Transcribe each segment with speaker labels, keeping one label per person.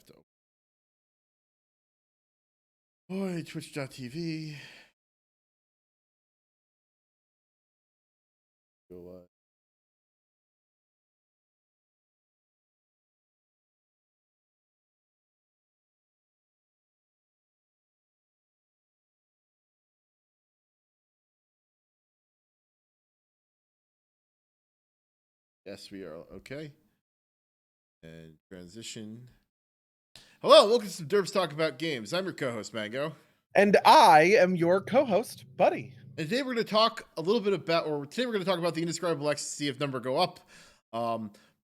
Speaker 1: have to open. Boy, twitch.tv. Go live. Yes, we are. Okay. And transition. Hello, welcome to some Derps Talk About Games. I'm your co-host, Mango.
Speaker 2: And I am your co-host, Buddy.
Speaker 1: And today we're going to talk a little bit about, today we're going to talk about the Indescribable Ecstasy of Number Go Up. But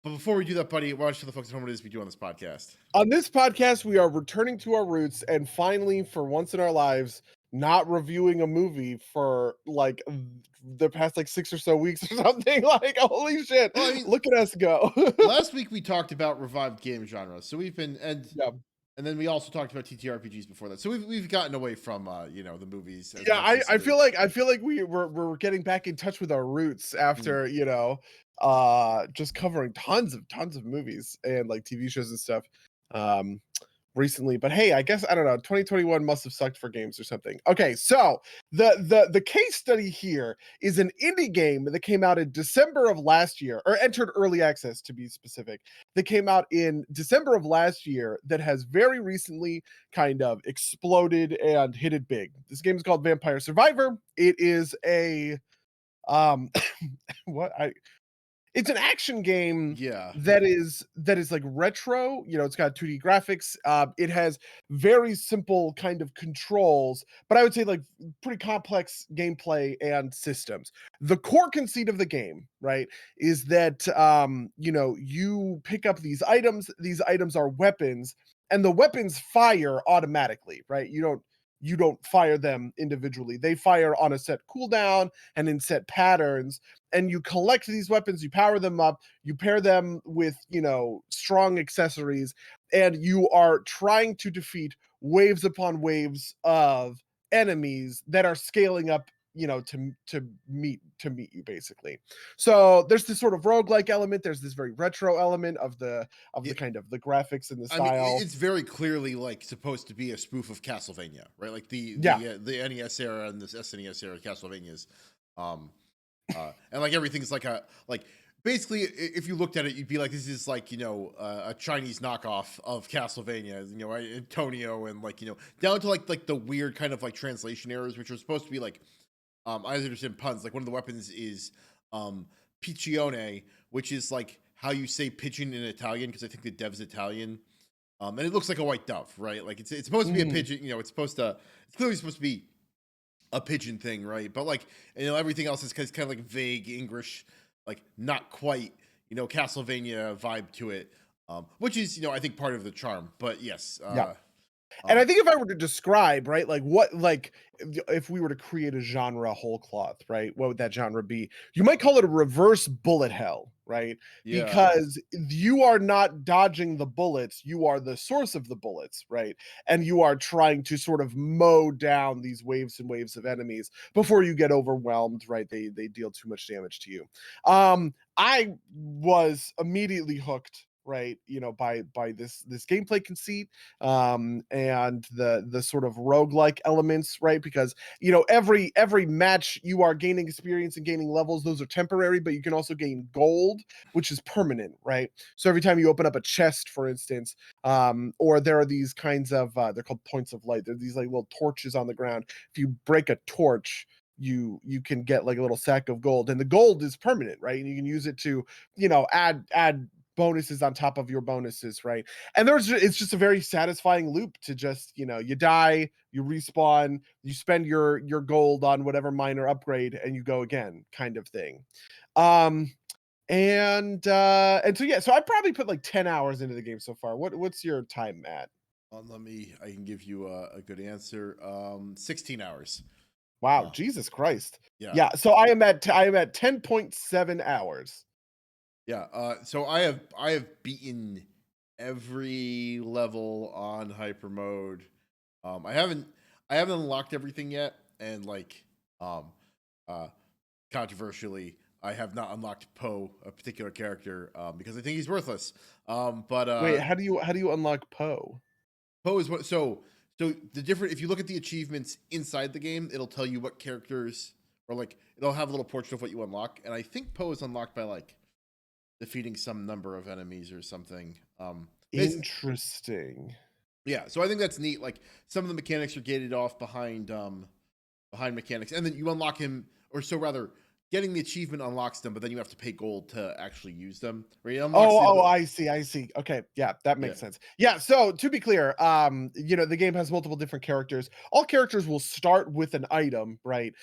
Speaker 1: before we do that, Buddy, why don't you tell the folks at home what it is we do on this podcast?
Speaker 2: On this podcast, we are returning to our roots and finally, for once in our lives, not reviewing a movie for like the past like 6 or so weeks or something. Like, holy shit!
Speaker 1: Well, I mean,
Speaker 2: look at us go.
Speaker 1: Last week we talked about revived game genres, so we've been and then we also talked about TTRPGs before that. So we've gotten away from the movies.
Speaker 2: Yeah, I feel like we're getting back in touch with our roots after just covering tons of movies and like TV shows and stuff recently. But hey, I guess I don't know, 2021 must have sucked for games or something. Okay, so the case study here is an indie game that came out in December of last year, or entered early access to be specific, that came out in December of last year that has very recently kind of exploded and hit it big. This game is called Vampire Survivor. It is a it's an action game that is like retro. It's got 2D graphics. It has very simple kind of controls, but I would say like pretty complex gameplay and systems. The core conceit of the game, right, is that you pick up these items. These items are weapons, and the weapons fire automatically, right? You don't fire them individually. They fire on a set cooldown and in set patterns, and you collect these weapons, you power them up, you pair them with, strong accessories, and you are trying to defeat waves upon waves of enemies that are scaling up, to meet you basically. So there's this sort of roguelike element, there's this very retro element of the kind of the graphics and the style.
Speaker 1: I mean, it's very clearly like supposed to be a spoof of Castlevania, right? Like the NES era and this SNES era Castlevanias. And like everything's like basically, if you looked at it, you'd be like, this is like a Chinese knockoff of Castlevania, Antonio, and down to like the weird kind of like translation errors, which are supposed to be like I understand puns. Like one of the weapons is piccione, which is like how you say pigeon in Italian, because I think the dev's Italian. And it looks like a white dove, right? Like it's supposed to be a pigeon. It's clearly supposed to be a pigeon thing, right? But like everything else is kind of like vague English, like not quite Castlevania vibe to it, which is I think part of the charm. But yes,
Speaker 2: and I think if I were to describe, right, like if we were to create a genre whole cloth, right, what would that genre be? You might call it a reverse bullet hell, right?
Speaker 1: Yeah.
Speaker 2: Because you are not dodging the bullets, you are the source of the bullets, right? And you are trying to sort of mow down these waves and waves of enemies before you get overwhelmed, right? They deal too much damage to you. I was immediately hooked, right, by this gameplay conceit, and the sort of roguelike elements, right? Because every match you are gaining experience and gaining levels. Those are temporary, but you can also gain gold, which is permanent, right? So every time you open up a chest, for instance, or there are these kinds of they're called points of light. They're these like little torches on the ground. If you break a torch, you can get like a little sack of gold, and the gold is permanent, right? And you can use it to add bonuses on top of your bonuses, right? And it's just a very satisfying loop to just you die, you respawn, you spend your gold on whatever minor upgrade, and you go again, kind of thing. And so yeah, so I probably put like 10 hours into the game so far. What's your time, Matt?
Speaker 1: I can give you a good answer. 16 hours.
Speaker 2: Wow, Jesus Christ.
Speaker 1: Yeah.
Speaker 2: So I am at 10.7 hours.
Speaker 1: Yeah. So I have beaten every level on hyper mode. I haven't unlocked everything yet, and like controversially, I have not unlocked Poe, a particular character, because I think he's worthless.
Speaker 2: Wait, how do you unlock Poe?
Speaker 1: Poe is what so the different if you look at the achievements inside the game, it'll tell you what characters or like it'll have a little portrait of what you unlock. And I think Poe is unlocked by like defeating some number of enemies or something.
Speaker 2: Interesting.
Speaker 1: Yeah, so I think that's neat. Like some of the mechanics are gated off behind mechanics, and then you unlock him, or so rather, getting the achievement unlocks them, but then you have to pay gold to actually use them. Right? It unlocks
Speaker 2: I see. Okay, yeah, that makes sense. Yeah, so to be clear, the game has multiple different characters. All characters will start with an item, right?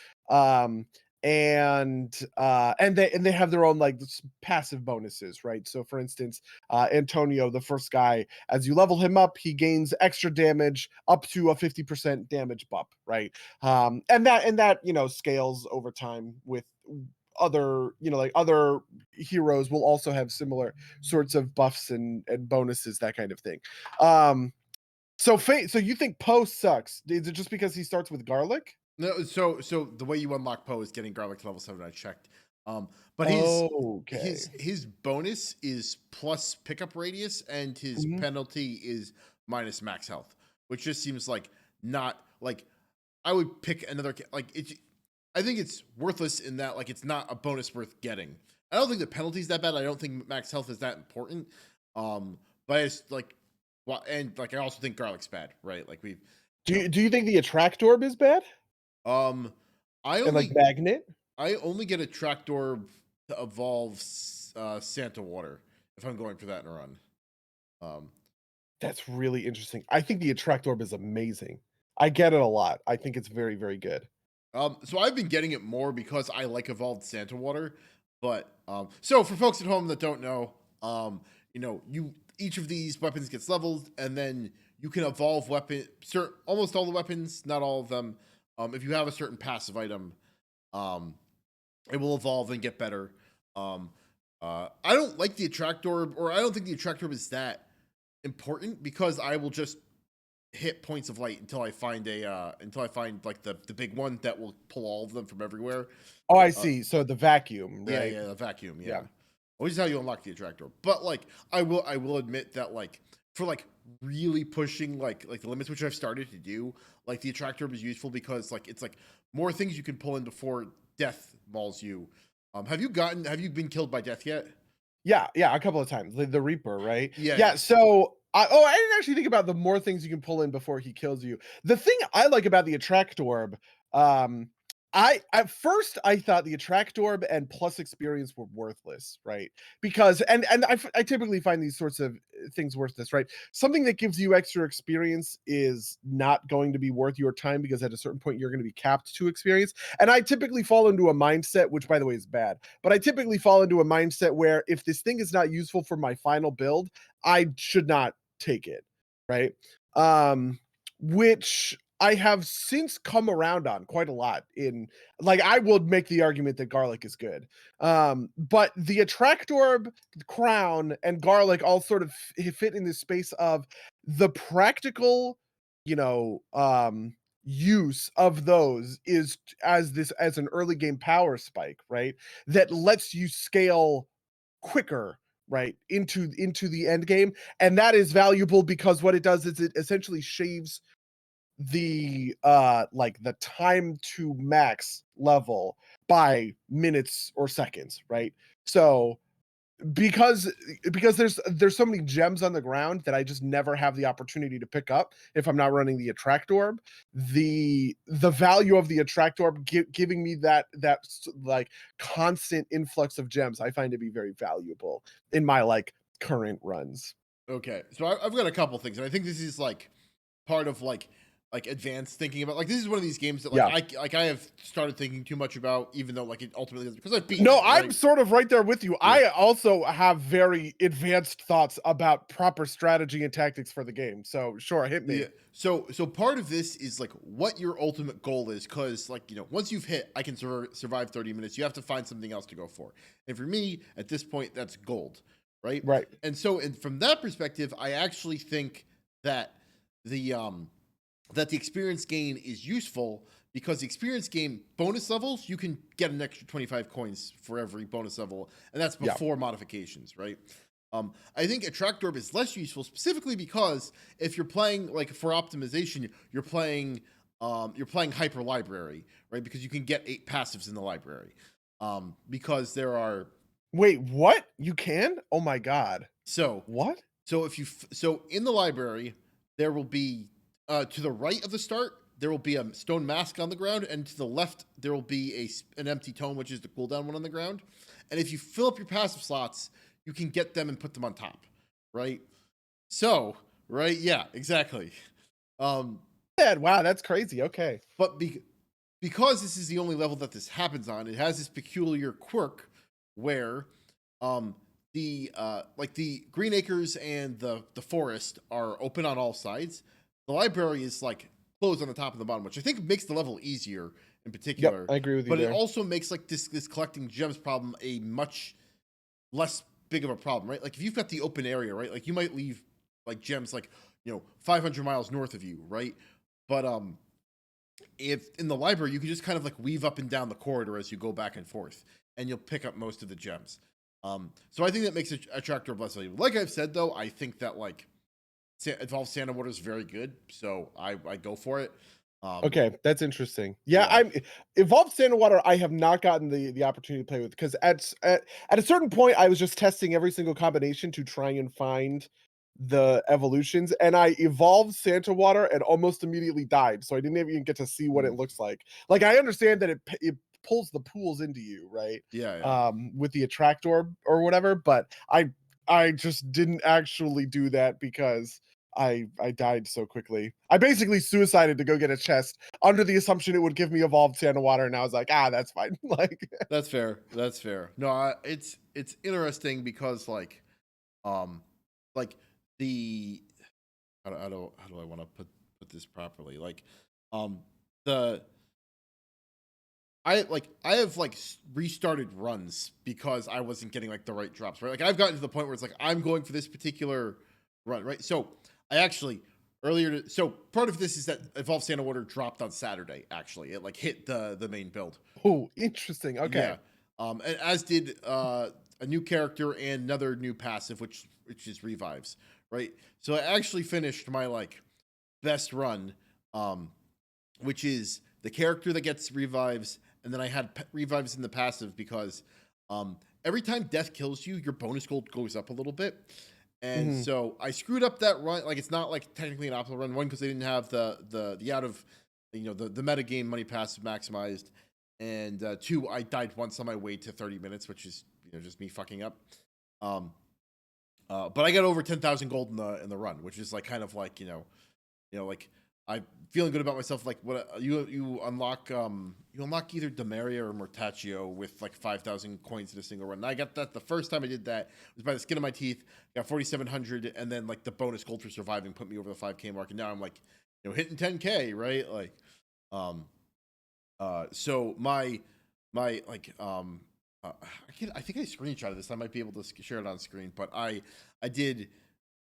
Speaker 2: And they have their own like passive bonuses, right? So for instance, Antonio, the first guy, as you level him up, he gains extra damage up to a 50% damage bump, right? And that scales over time with other like other heroes will also have similar sorts of buffs and bonuses, that kind of thing. So you think Poe sucks? Is it just because he starts with garlic?
Speaker 1: No, so the way you unlock Poe is getting garlic to level 7. I checked, but
Speaker 2: Okay.
Speaker 1: his bonus is plus pickup radius, and his penalty is minus max health, which just seems like not like I would pick another like it. I think it's worthless in that like it's not a bonus worth getting. I don't think the penalty's that bad. I don't think max health is that important. But it's like, well, and like I also think garlic's bad, right? Like we've.
Speaker 2: Do you think the attract orb is bad?
Speaker 1: Um, I
Speaker 2: And like
Speaker 1: only
Speaker 2: magnet?
Speaker 1: I only get a tractor to evolve Santa Water if I'm going for that in a run. Um,
Speaker 2: That's really interesting. I think the attract orb is amazing. I get it a lot. I think it's very, very good.
Speaker 1: so I've been getting it more because I like evolved Santa Water. But so for folks at home that don't know, you each of these weapons gets leveled, and then you can evolve almost all the weapons, not all of them. If you have a certain passive item, um, it will evolve and get better. Um, I don't like the attract orb, or I don't think the attract orb is that important because I will just hit points of light until I find like the big one that will pull all of them from everywhere.
Speaker 2: Oh, I see. So the vacuum, right?
Speaker 1: Yeah, the vacuum,
Speaker 2: Yeah.
Speaker 1: Which is how you unlock the attractor. But like I will admit that like for like really pushing like the limits, which I've started to do, like the attractor is useful because like it's like more things you can pull in before death mauls you. Have you been killed by death yet?
Speaker 2: Yeah, a couple of times. The Reaper, right?
Speaker 1: Yeah.
Speaker 2: Yeah, so I didn't actually think about the more things you can pull in before he kills you. The thing I like about the attract orb, um, I at first I thought the attract orb and plus experience were worthless, right? Because I typically find these sorts of things worthless, right? Something that gives you extra experience is not going to be worth your time because at a certain point you're going to be capped to experience. And I typically fall into a mindset, which by the way is bad, but I typically fall into a mindset where if this thing is not useful for my final build, I should not take it, right? Which I have since come around on quite a lot in like I would make the argument that garlic is good. But the attract orb, crown, and garlic all sort of fit in this space of the practical, you know, use of those is as an early game power spike, right? That lets you scale quicker, right, into the end game. And that is valuable because what it does is it essentially shaves the time to max level by minutes or seconds, right? So because there's so many gems on the ground that I just never have the opportunity to pick up if I'm not running the attract orb. The value of the attract orb giving me that like constant influx of gems, I find to be very valuable in my like current runs.
Speaker 1: Okay. So I've got a couple things, and I think this is like part of like advanced thinking about like this is one of these games that
Speaker 2: Yeah.
Speaker 1: I have started thinking too much about, even though like it ultimately doesn't, because I've beaten
Speaker 2: No,
Speaker 1: it,
Speaker 2: I'm
Speaker 1: right?
Speaker 2: sort of right there with you. I also have very advanced thoughts about proper strategy and tactics for the game. So sure, hit me.
Speaker 1: Yeah. So part of this is like what your ultimate goal is, because like once you've hit, I can survive 30 minutes. You have to find something else to go for, and for me at this point, that's gold, right?
Speaker 2: Right.
Speaker 1: And from that perspective, I actually think that the that the experience gain is useful because the experience game bonus levels, you can get an extra 25 coins for every bonus level, and that's
Speaker 2: Yeah.
Speaker 1: before modifications, right? I think Attract Orb is less useful specifically because if you're playing like for optimization, you're playing Hyper Library, right? Because you can get 8 passives in the library. Because there are
Speaker 2: Wait, what? You can? Oh my god.
Speaker 1: so
Speaker 2: What?
Speaker 1: so if you so in the library there will be to the right of the start there will be a stone mask on the ground, and to the left there will be an empty tome, which is the cooldown one on the ground. And if you fill up your passive slots, you can get them and put them on top, right? So, right, yeah, exactly.
Speaker 2: Wow, that's crazy. Okay.
Speaker 1: But because this is the only level that this happens on, it has this peculiar quirk where the Green Acres and the forest are open on all sides. The library is like closed on the top and the bottom, which I think makes the level easier in particular.
Speaker 2: Yep, I agree with you
Speaker 1: But it
Speaker 2: there.
Speaker 1: also makes like this collecting gems problem a much less big of a problem, right? Like if you've got the open area, right? Like you might leave like gems like 500 miles north of you, right? But if in the library you can just kind of like weave up and down the corridor as you go back and forth, and you'll pick up most of the gems. So I think that makes Attract Orb less valuable. Like I've said though, I think that like Evolved Sand and Water is very good, so I go for it.
Speaker 2: Okay, that's interesting. Yeah,
Speaker 1: Yeah.
Speaker 2: I'm Evolved Sand and Water, I have not gotten the opportunity to play with, because at a certain point, I was just testing every single combination to try and find the evolutions, and I evolved Santa Water and almost immediately died, so I didn't even get to see what it
Speaker 1: Mm.
Speaker 2: looks like. Like, I understand that it pulls the pools into you, right?
Speaker 1: Yeah, yeah.
Speaker 2: With the Attract Orb or whatever, but I just didn't actually do that because I died so quickly. I basically suicided to go get a chest under the assumption it would give me evolved sand water, and I was like, that's fine. Like,
Speaker 1: That's fair. That's fair. No, it's interesting because um, like the how do I want to put this properly? Like, um, the I have like restarted runs because I wasn't getting like the right drops, right? Like I've gotten to the point where it's like I'm going for this particular run, right? So I actually so part of this is that Evolved Sand and Water dropped on Saturday. Actually, it like hit the main build.
Speaker 2: oh, interesting.
Speaker 1: Yeah.
Speaker 2: Okay.
Speaker 1: And as did a new character and another new passive, which is revives, right? So I actually finished my like best run, which is the character that gets revives, and then I had revives in the passive because every time death kills you, your bonus gold goes up a little bit. And
Speaker 2: Mhm.
Speaker 1: so I screwed up that run. Like it's not like technically an optimal run. One, because they didn't have the out of the meta game money passive maximized, and two, I died once on my way to 30 minutes, which is just me fucking up. Um, but I got over 10,000 gold in the run, which is like kind of like like I'm feeling good about myself. Like what you unlock either Demaria or Mortaccio with like 5,000 coins in a single run. And I got that the first time I did that was by the skin of my teeth. Got 4,700, and then like the bonus gold for surviving put me over the 5K mark, and now I'm like hitting 10K, right? Like um so my like I think I screenshotted this. I might be able to share it on screen, but I did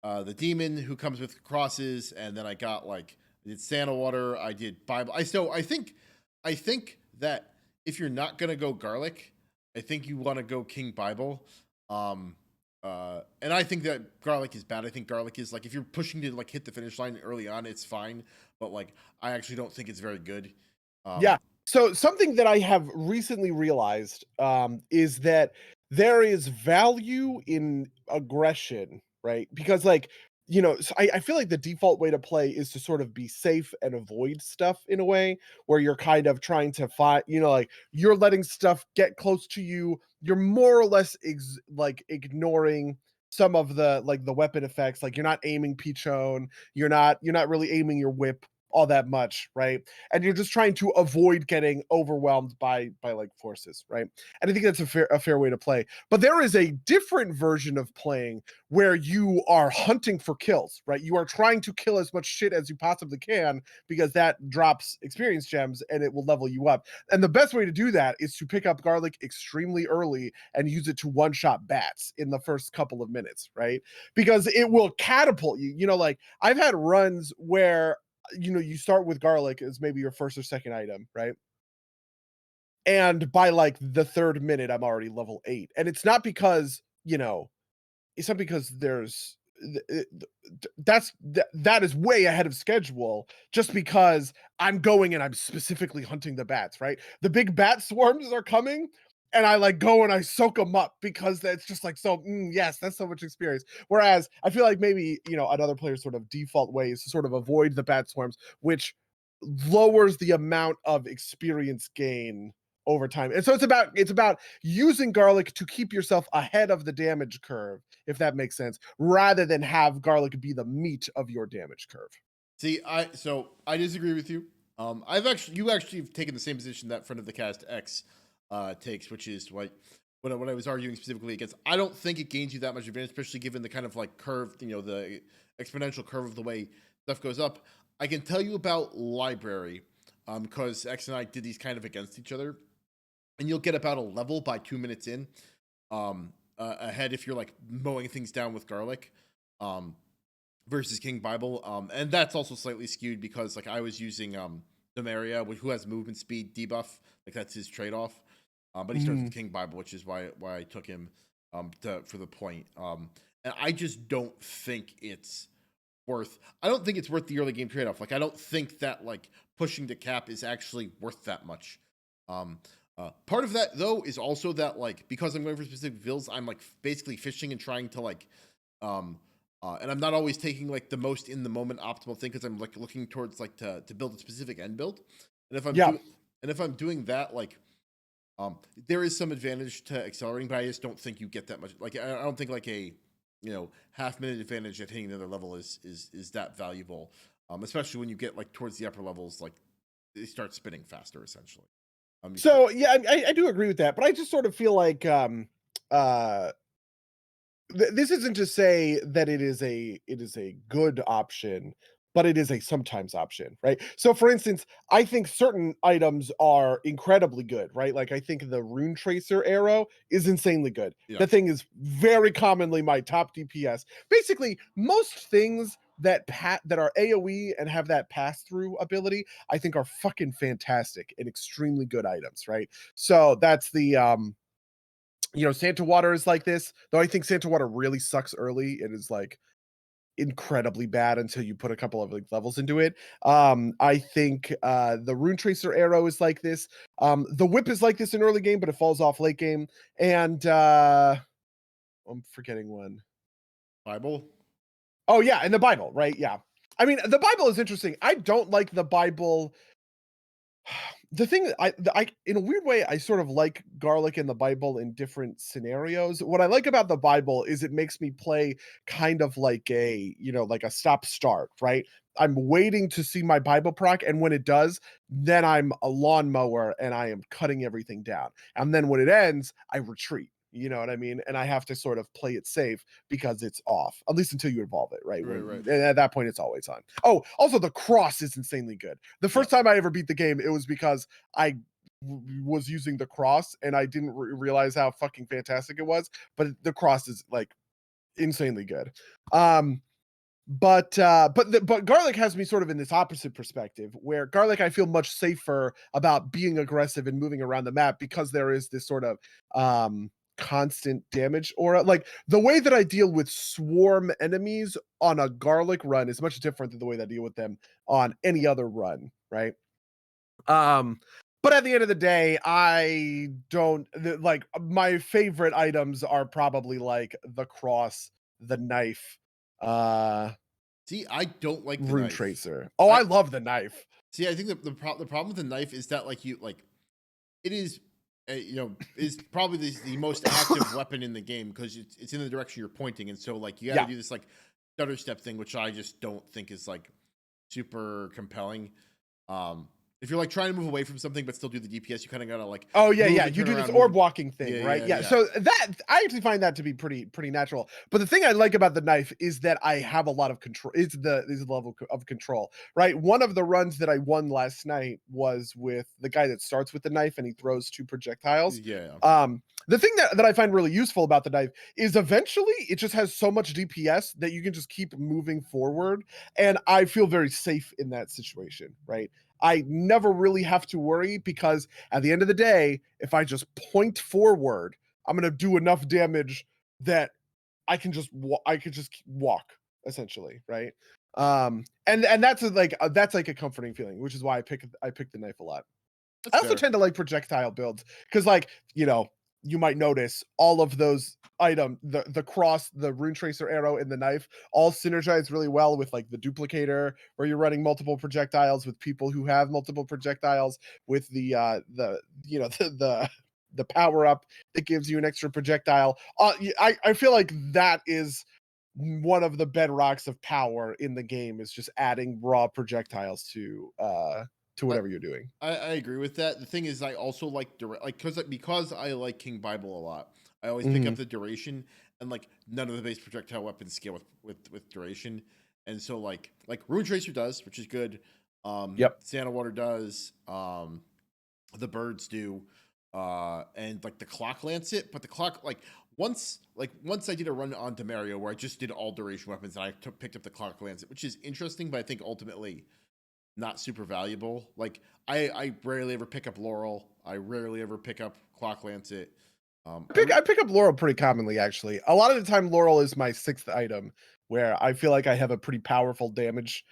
Speaker 1: the demon who comes with crosses, and then I got like I did Santa Water, I did Bible. I think that if you're not gonna go garlic, I think you want to go King Bible. Um and I think that garlic is bad. I think garlic is like if you're pushing to like hit the finish line early on, it's fine. But like I actually don't think it's very good.
Speaker 2: Yeah.
Speaker 1: Um
Speaker 2: So something that I have recently realized is that there is value in aggression, right? Because like, so I feel like the default way to play is to sort of be safe and avoid stuff in a way where you're kind of trying to fight, like you're letting stuff get close to you. You're more or less like ignoring some of the like the weapon effects. Like you're not aiming Pichon, you're not really aiming your whip all that much, right? And you're just trying to avoid getting overwhelmed by like forces, right? And I think that's a fair way to play. But there is a different version of playing where you are hunting for kills, right? You are trying to kill as much shit as you possibly can because that drops experience gems and it will level you up. And the best way to do that is to pick up garlic extremely early and use it to one shot bats in the first couple of minutes, right? Because it will catapult you. Like I've had runs where you start with garlic as maybe your first or second item, right? And by like the third minute, I'm already level 8. And it's not because, it's not because there's that is way ahead of schedule, just because I'm going and I'm specifically hunting the bats, right? The big bat swarms are coming, and I like go and I soak them up because that's just like so. Yes, that's so much experience. Whereas I feel like maybe another player's sort of default way is to sort of avoid the bat swarms, which lowers the amount of experience gain over time. And so it's about using garlic to keep yourself ahead of the damage curve, if that makes sense, rather than have garlic be the meat of your damage curve.
Speaker 1: See, I disagree with you. You actually have taken the same position that friend of the cast X takes, which is what I was arguing specifically against. I don't think it gains you that much advantage, especially given the kind of like curve, the exponential curve of the way stuff goes up. I can tell you about library, because X and I did these kind of against each other, and you'll get about a level by 2 minutes in, ahead if you're like mowing things down with garlic. Versus King Bible. And that's also slightly skewed because like I was using Domaria, who has movement speed debuff, like that's his trade-off. But he starts with King Bible, which is why I took him for the point. And I just don't think it's worth the early game trade-off. Like I don't think that like pushing to cap is actually worth that much. Part of that though is also that like because I'm going for specific builds, I'm like basically fishing and trying to like and I'm not always taking like the most in the moment optimal thing because I'm like looking towards like to build a specific end build. And if I'm doing that, like there is some advantage to accelerating, but I just don't think you get that much. Like I don't think like a half-minute advantage at hitting another level is that valuable. Especially when you get like towards the upper levels, like they start spinning faster essentially.
Speaker 2: So yeah, I do agree with that, but I just sort of feel like uh this isn't to say that it is a good option, but it is a sometimes option, right? So for instance, I think certain items are incredibly good, right? Like I think the rune tracer arrow is insanely good.
Speaker 1: Yeah.
Speaker 2: The thing is very commonly my top DPS. Basically, most things that are AoE and have that pass through ability, I think are fucking fantastic and extremely good items, right? So that's the Santa Water is like this, though I think Santa Water really sucks early. It is like incredibly bad until you put a couple of like levels into it. I think the Rune Tracer arrow is like this. The whip is like this in early game, but it falls off late game. And I'm forgetting one.
Speaker 1: Bible.
Speaker 2: Oh yeah, and the Bible, right? Yeah. I mean, the Bible is interesting. I don't like the Bible. The thing I in a weird way, I sort of like garlic in the Bible in different scenarios. What I like about the Bible is it makes me play kind of like like a stop start, right? I'm waiting to see my Bible proc, and when it does, then I'm a lawnmower and I am cutting everything down. And then when it ends, I retreat. You know what I mean? And I have to sort of play it safe because it's off, at least until you evolve it, right?
Speaker 1: Right.
Speaker 2: And at that point, it's always on. Oh, also the cross is insanely good. The first time I ever beat the game, it was because I was using the cross and I didn't realize how fucking fantastic it was. But the cross is like insanely good. But garlic has me sort of in this opposite perspective where garlic I feel much safer about being aggressive and moving around the map because there is this sort of constant damage aura. Like the way that I deal with swarm enemies on a garlic run is much different than the way that I deal with them on any other run, right? But at the end of the day, I don't like my favorite items are probably like the cross, the knife,
Speaker 1: See, I don't like the
Speaker 2: rune
Speaker 1: knife.
Speaker 2: tracer. Oh, I love the knife.
Speaker 1: See. I think the problem with the knife is that like it is is probably the most active weapon in the game because it's in the direction you're pointing, and so like you got to do this like stutter step thing, which I just don't think is like super compelling. If you're like trying to move away from something but still do the DPS, you kind of gotta like
Speaker 2: Oh yeah,
Speaker 1: move
Speaker 2: yeah.
Speaker 1: and
Speaker 2: You
Speaker 1: turn
Speaker 2: do this
Speaker 1: around,
Speaker 2: orb walking thing,
Speaker 1: Yeah,
Speaker 2: right?
Speaker 1: yeah,
Speaker 2: Yeah.
Speaker 1: yeah.
Speaker 2: So that I actually find that to be pretty natural. But the thing I like about the knife is that I have a lot of control. It's the level of control, right? One of the runs that I won last night was with the guy that starts with the knife and he throws 2 projectiles.
Speaker 1: Yeah.
Speaker 2: The thing that I find really useful about the knife is eventually it just has so much DPS that you can just keep moving forward, and I feel very safe in that situation, right? I never really have to worry because at the end of the day, if I just point forward, I'm gonna do enough damage that I can just walk essentially, right? And that's that's like a comforting feeling, which is why I pick the knife a lot.
Speaker 1: That's
Speaker 2: I also
Speaker 1: fair.
Speaker 2: tend to like projectile builds because, like, you might notice all of those the cross, the rune tracer arrow, and the knife all synergize really well with like the duplicator, where you're running multiple projectiles with people who have multiple projectiles, with the power up that gives you an extra projectile. I feel like that is one of the bedrocks of power in the game, is just adding raw projectiles to
Speaker 1: I,
Speaker 2: whatever you're doing.
Speaker 1: I agree with that. The thing is, I also like because I like King Bible a lot. I always pick up
Speaker 2: Mhm.
Speaker 1: the duration, and like none of the base projectile weapons scale with duration, and so like Rune Tracer does, which is good.
Speaker 2: Yep.
Speaker 1: Santa Water does. The birds do, and like the clock lancet, but the clock once I did a run on Demario where I just did all duration weapons and I picked up the clock lancet, which is interesting, but I think ultimately not super valuable. Like I rarely ever pick up Laurel. I rarely ever pick up Clock Lancet.
Speaker 2: I pick up Laurel pretty commonly, actually. A lot of the time, Laurel is my 6th item, where I feel like I have a pretty powerful damage.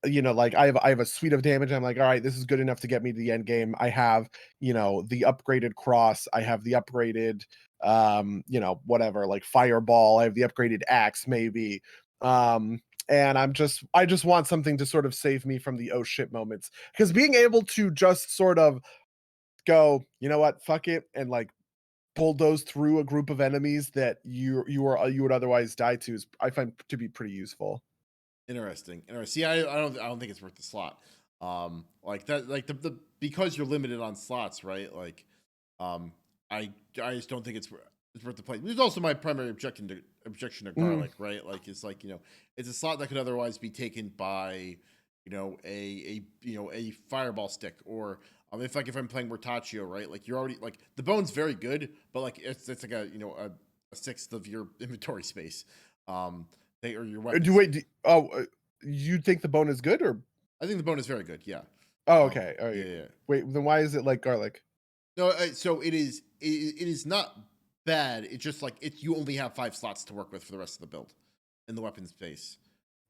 Speaker 2: Like I have a suite of damage. I'm like, all right, this is good enough to get me to the end game. I have, the upgraded cross. I have the upgraded, whatever, like fireball. I have the upgraded axe, maybe. And I just want something to sort of save me from the oh shit moments. Because being able to just sort of go, you know what, fuck it, and like bulldoze through a group of enemies that you would otherwise die to, is I find to be pretty useful.
Speaker 1: Interesting. Interesting. See, I don't think it's worth the slot. Like that, like the because you're limited on slots, right? Like, um, I just don't think it's worth the play. There's also my primary objection to
Speaker 2: Mhm.
Speaker 1: garlic, right? Like it's like it's a slot that could otherwise be taken by a fireball stick or if I'm playing Mortaccio, right? Like you're already like the bone's very good, but like it's like a sixth of your inventory space. They or your
Speaker 2: Do
Speaker 1: weapons.
Speaker 2: wait, you think the bone is good, or
Speaker 1: I think the bone is very good. Yeah.
Speaker 2: oh, okay. Oh,
Speaker 1: Yeah, yeah.
Speaker 2: wait, then why is it like garlic?
Speaker 1: No, so it is not bad. It's just like you only have 5 slots to work with for the rest of the build in the weapon space.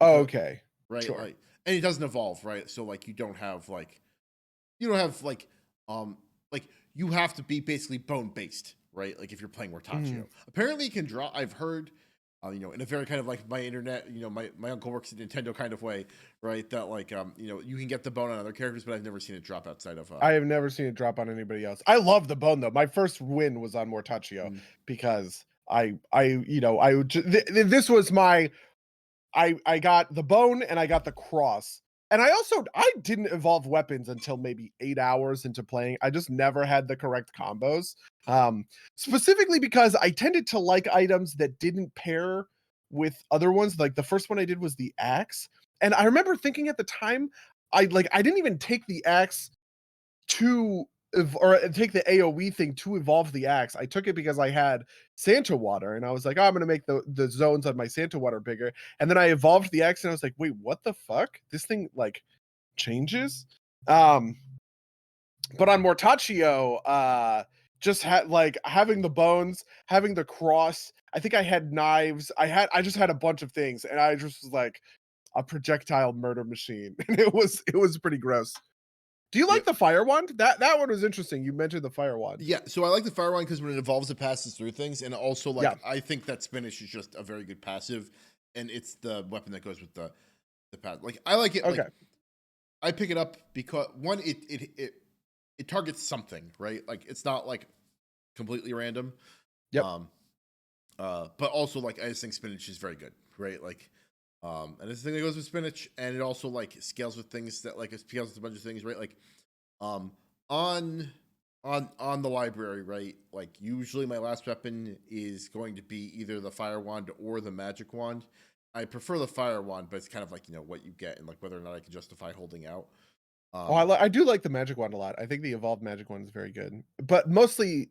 Speaker 2: Oh,
Speaker 1: Because
Speaker 2: okay.
Speaker 1: right,
Speaker 2: Sure.
Speaker 1: like and it doesn't evolve, right? So like you don't have um like you have to be basically bone based, right? Like if you're playing
Speaker 2: Mhm.
Speaker 1: Mortaccio. Apparently it can draw I've heard in a very kind of like my internet, my uncle works at Nintendo kind of way, right? That like you can get the bone on other characters, but I've never seen it drop outside of
Speaker 2: I have never seen it drop on anybody else. I love the bone though. My first win was on Mortaccio
Speaker 1: mm,
Speaker 2: because I would this was my I got the bone and I got the cross. And I didn't evolve weapons until maybe 8 hours into playing. I just never had the correct combos. Specifically because I tended to like items that didn't pair with other ones. Like the first one I did was the axe. And I remember thinking at the time, I didn't even take the axe to or take the AoE thing to evolve the axe. I took it because I had Santa Water, and I was like, "Oh, I'm gonna make the zones on my Santa Water bigger." And then I evolved the axe, and I was like, "Wait, what the fuck? This thing like changes?" Um, but on Mortaccio, just had like having the bones, having the cross. I think I had knives. I just had a bunch of things, and I just was like a projectile murder machine, and it was pretty gross. Do you like
Speaker 1: yep.
Speaker 2: the fire wand? That one was interesting. You mentioned the fire wand.
Speaker 1: Yeah, so I like the fire wine because when it evolves, it passes through things, and also
Speaker 2: Yeah.
Speaker 1: like I think that spinach is just a very good passive, and it's the weapon that goes with the pass. Like I like it.
Speaker 2: Okay.
Speaker 1: Like I pick it up because one, it targets something, right? Like it's not like completely random.
Speaker 2: Yep.
Speaker 1: Um, but also like I just think spinach is very good, right? Like, and it's the thing that goes with spinach, and it also like scales with things that like it scales with a bunch of things, right? Like Um, on on the library, right? Like usually my last weapon is going to be either the fire wand or the magic wand. I prefer the fire wand, but it's kind of like, what you get and like whether or not I can justify holding out.
Speaker 2: Oh,
Speaker 1: Um,
Speaker 2: I do like the magic wand a lot. I think the evolved magic wand is very good, but mostly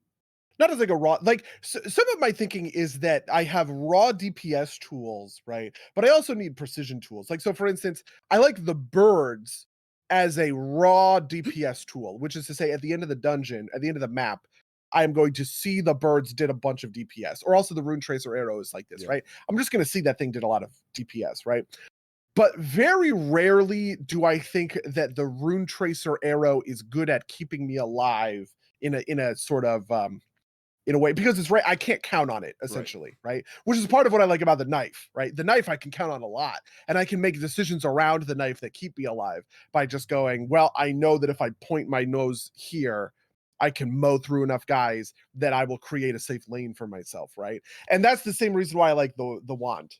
Speaker 2: not as like a raw like some of my thinking is that I have raw DPS tools, right? But I also need precision tools. Like so for instance, I like the birds as a raw DPS tool, which is to say at the end of the dungeon, at the end of the map, I am going to see the birds did a bunch of DPS. Or also the rune tracer arrow is like this,
Speaker 1: yeah,
Speaker 2: right? I'm just going to see that thing did a lot of DPS, right? But very rarely do I think that the rune tracer arrow is good at keeping me alive in a sort of in a way because it's right I can't count on it
Speaker 1: right.
Speaker 2: essentially, right? Which is part of what I like about the knife, right? The knife I can count on a lot and I can make decisions around the knife that keep me alive by just going, well, I know that if I point my nose here, I can mow through enough guys that I will create a safe lane for myself, right? And that's the same reason why I like the wand.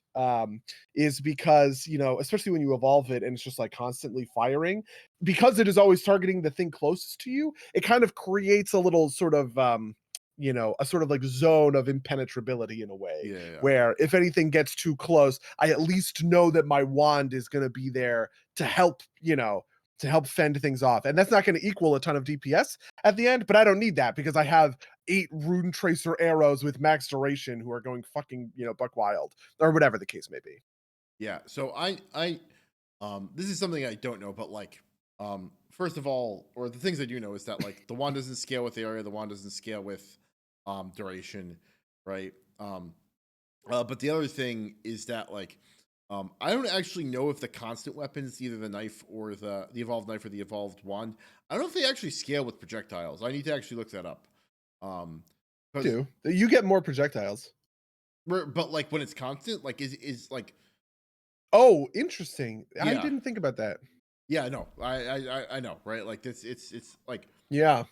Speaker 2: Is because, especially when you evolve it and it's just like constantly firing, because it is always targeting the thing closest to you, it kind of creates a little sort of a sort of like zone of impenetrability in a way
Speaker 1: Yeah, yeah,
Speaker 2: where if anything gets too close, I at least know that my wand is going to be there to help, to help fend things off. And that's not going to equal a ton of DPS at the end, but I don't need that because I have 8 rune tracer arrows with max duration who are going fucking, buck wild or whatever the case may be.
Speaker 1: yeah. So this is something I don't know, but like, first of all, or the things I do know is that like the wand doesn't scale with area, the wand doesn't scale with duration, right? But the other thing is that like, I don't actually know if the constant weapons, either the knife or the evolved knife or the evolved wand, I don't know if they actually scale with projectiles. I need to actually look that up. Because
Speaker 2: Do you get more projectiles?
Speaker 1: but like when it's constant, like is like
Speaker 2: Oh, interesting. I
Speaker 1: yeah.
Speaker 2: didn't think about that.
Speaker 1: Yeah, no, I know, right? Like this, it's like
Speaker 2: Yeah.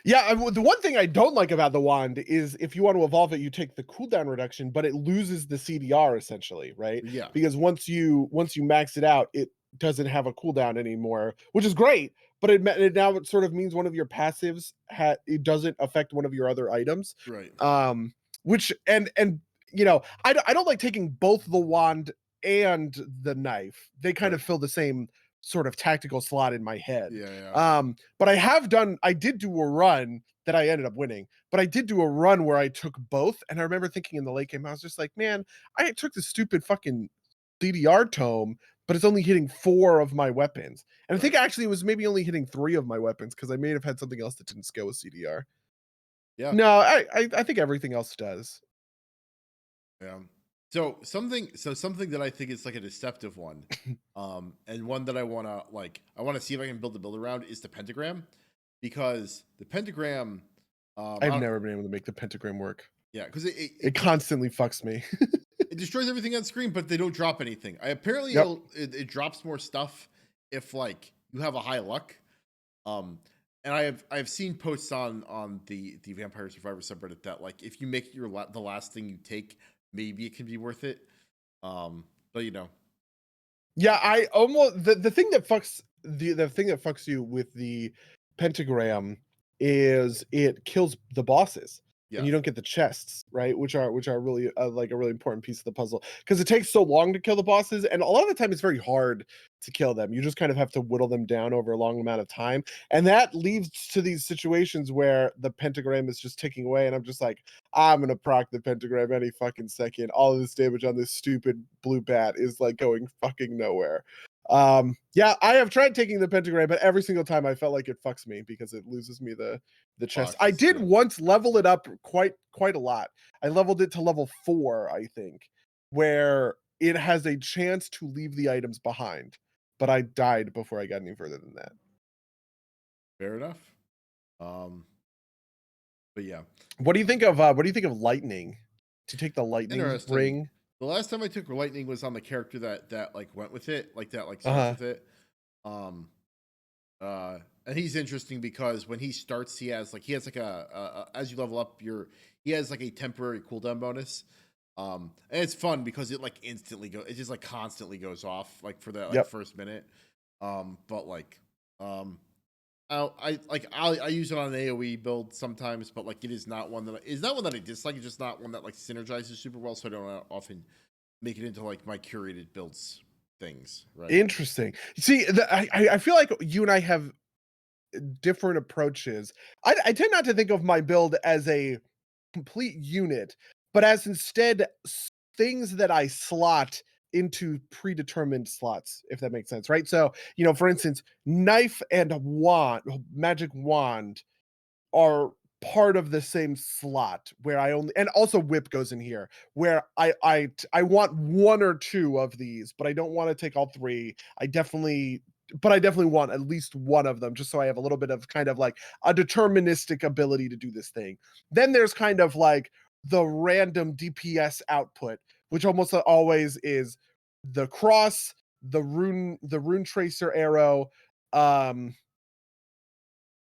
Speaker 2: Yeah, the one thing I don't like about the wand is if you want to evolve it, you take the cooldown reduction, but it loses the CDR essentially, right?
Speaker 1: yeah,
Speaker 2: Because once you max it out, it doesn't have a cooldown anymore, which is great. But it sort of means one of your passives it doesn't affect one of your other items.
Speaker 1: right,
Speaker 2: Um, which and I don't like taking both the wand and the knife. They kind
Speaker 1: right,
Speaker 2: of fill the same sort of tactical slot in my head.
Speaker 1: yeah, yeah,
Speaker 2: But I did do a run that I ended up winning, but I did do a run where I took both. And I remember thinking in the late game, I was just like, man, I took the stupid fucking DDR tome, but it's only hitting 4 of my weapons. And I think
Speaker 1: right,
Speaker 2: actually it was maybe only hitting 3 of my weapons because I may have had something else that didn't scale with CDR.
Speaker 1: yeah,
Speaker 2: No, I think everything else does.
Speaker 1: yeah. So something that I think is like a deceptive one, and one that I wanna see if I can build around is the pentagram, because the pentagram,
Speaker 2: I've never been able to make the pentagram work.
Speaker 1: yeah, because
Speaker 2: It constantly fucks me.
Speaker 1: it destroys everything on screen, but they don't drop anything. I apparently
Speaker 2: Yep.
Speaker 1: it drops more stuff if like you have a high luck. Um, and I've seen posts on the Vampire Survivor subreddit that like if you make the last thing you take, maybe it can be worth it. But
Speaker 2: Yeah, I almost the thing that fucks the thing that fucks you with the pentagram is it kills the bosses and
Speaker 1: yeah,
Speaker 2: you don't get the chests, right? Which are really like a really important piece of the puzzle because it takes so long to kill the bosses and a lot of the time it's very hard to kill them. You just kind of have to whittle them down over a long amount of time. And that leads to these situations where the pentagram is just ticking away and I'm just like, I'm gonna proc the pentagram any fucking second. All of this damage on this stupid blue bat is like going fucking nowhere. Yeah, I have tried taking the pentagram, but every single time I felt like it fucks me because it loses me the chest. I
Speaker 1: boxes,
Speaker 2: did
Speaker 1: yeah.
Speaker 2: once level it up quite a lot. I leveled it to level 4, I think, where it has a chance to leave the items behind, but I died before I got any further than that.
Speaker 1: Fair enough. Um, but yeah,
Speaker 2: What do you think of lightning? To take the lightning
Speaker 1: interesting.
Speaker 2: ring?
Speaker 1: The last time I took lightning was on the character that like went with it, like that like starts
Speaker 2: Uh-huh.
Speaker 1: with it. Um, and he's interesting because when he starts, he has like as you level up, he has like a temporary cooldown bonus. And it's fun because it like it just like constantly goes off like for that like
Speaker 2: Yep.
Speaker 1: first minute. But like, um, I use it on an AoE build sometimes, but like it is not one that I dislike. It's just not one that like synergizes super well, so I don't often make it into like my curated builds things, right?
Speaker 2: Interesting. See, I feel like you and I have different approaches. I tend not to think of my build as a complete unit, but as instead things that I slot into predetermined slots, if that makes sense, right? So, for instance, knife and wand, magic wand are part of the same slot where I only, and also whip goes in here where I want one or two of these, but I don't want to take all three. I definitely want at least one of them just so I have a little bit of kind of like a deterministic ability to do this thing. Then there's kind of like the random DPS output, which almost always is the cross, the rune tracer arrow, um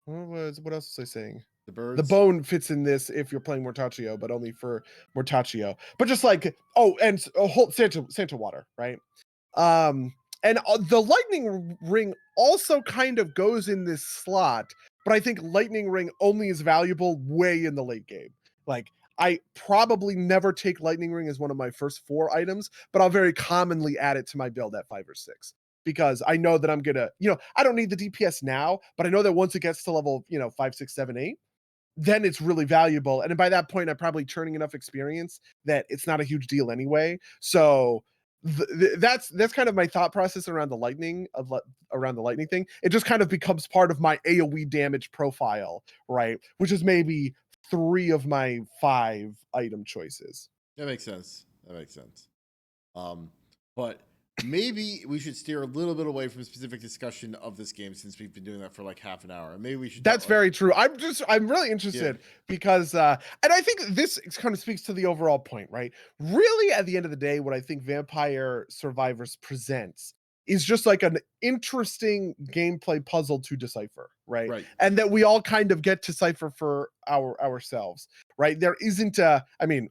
Speaker 2: what else was I saying?
Speaker 1: The
Speaker 2: The
Speaker 1: birds.
Speaker 2: bone fits in this if you're playing Mortaccio, but only for Mortaccio. But just like and a whole Santa water, right? Um, and the lightning ring also kind of goes in this slot, but I think lightning ring only is valuable way in the late game. Like I probably never take lightning ring as one of my first 4 items, but I'll very commonly add it to my build at 5 or 6 because I know that I'm gonna, I don't need the DPS now, but I know that once it gets to level, 5, 6, 7, 8, then it's really valuable. And by that point, I'm probably churning enough experience that it's not a huge deal anyway. So that's kind of my thought process around the around the lightning thing. It just kind of becomes part of my AoE damage profile, right? Which is maybe 3 of my 5 item choices.
Speaker 1: That makes sense. That makes sense. But maybe we should steer a little bit away from specific discussion of this game since we've been doing that for like half an hour. Maybe we should.
Speaker 2: That's very true. I'm really interested because and I think this kind of speaks to the overall point, right? Really, at the end of the day, what I think Vampire Survivors presents is just like an interesting gameplay puzzle to decipher, right?
Speaker 1: Right.
Speaker 2: And that we all kind of get to decipher for ourselves, right? There isn't I mean,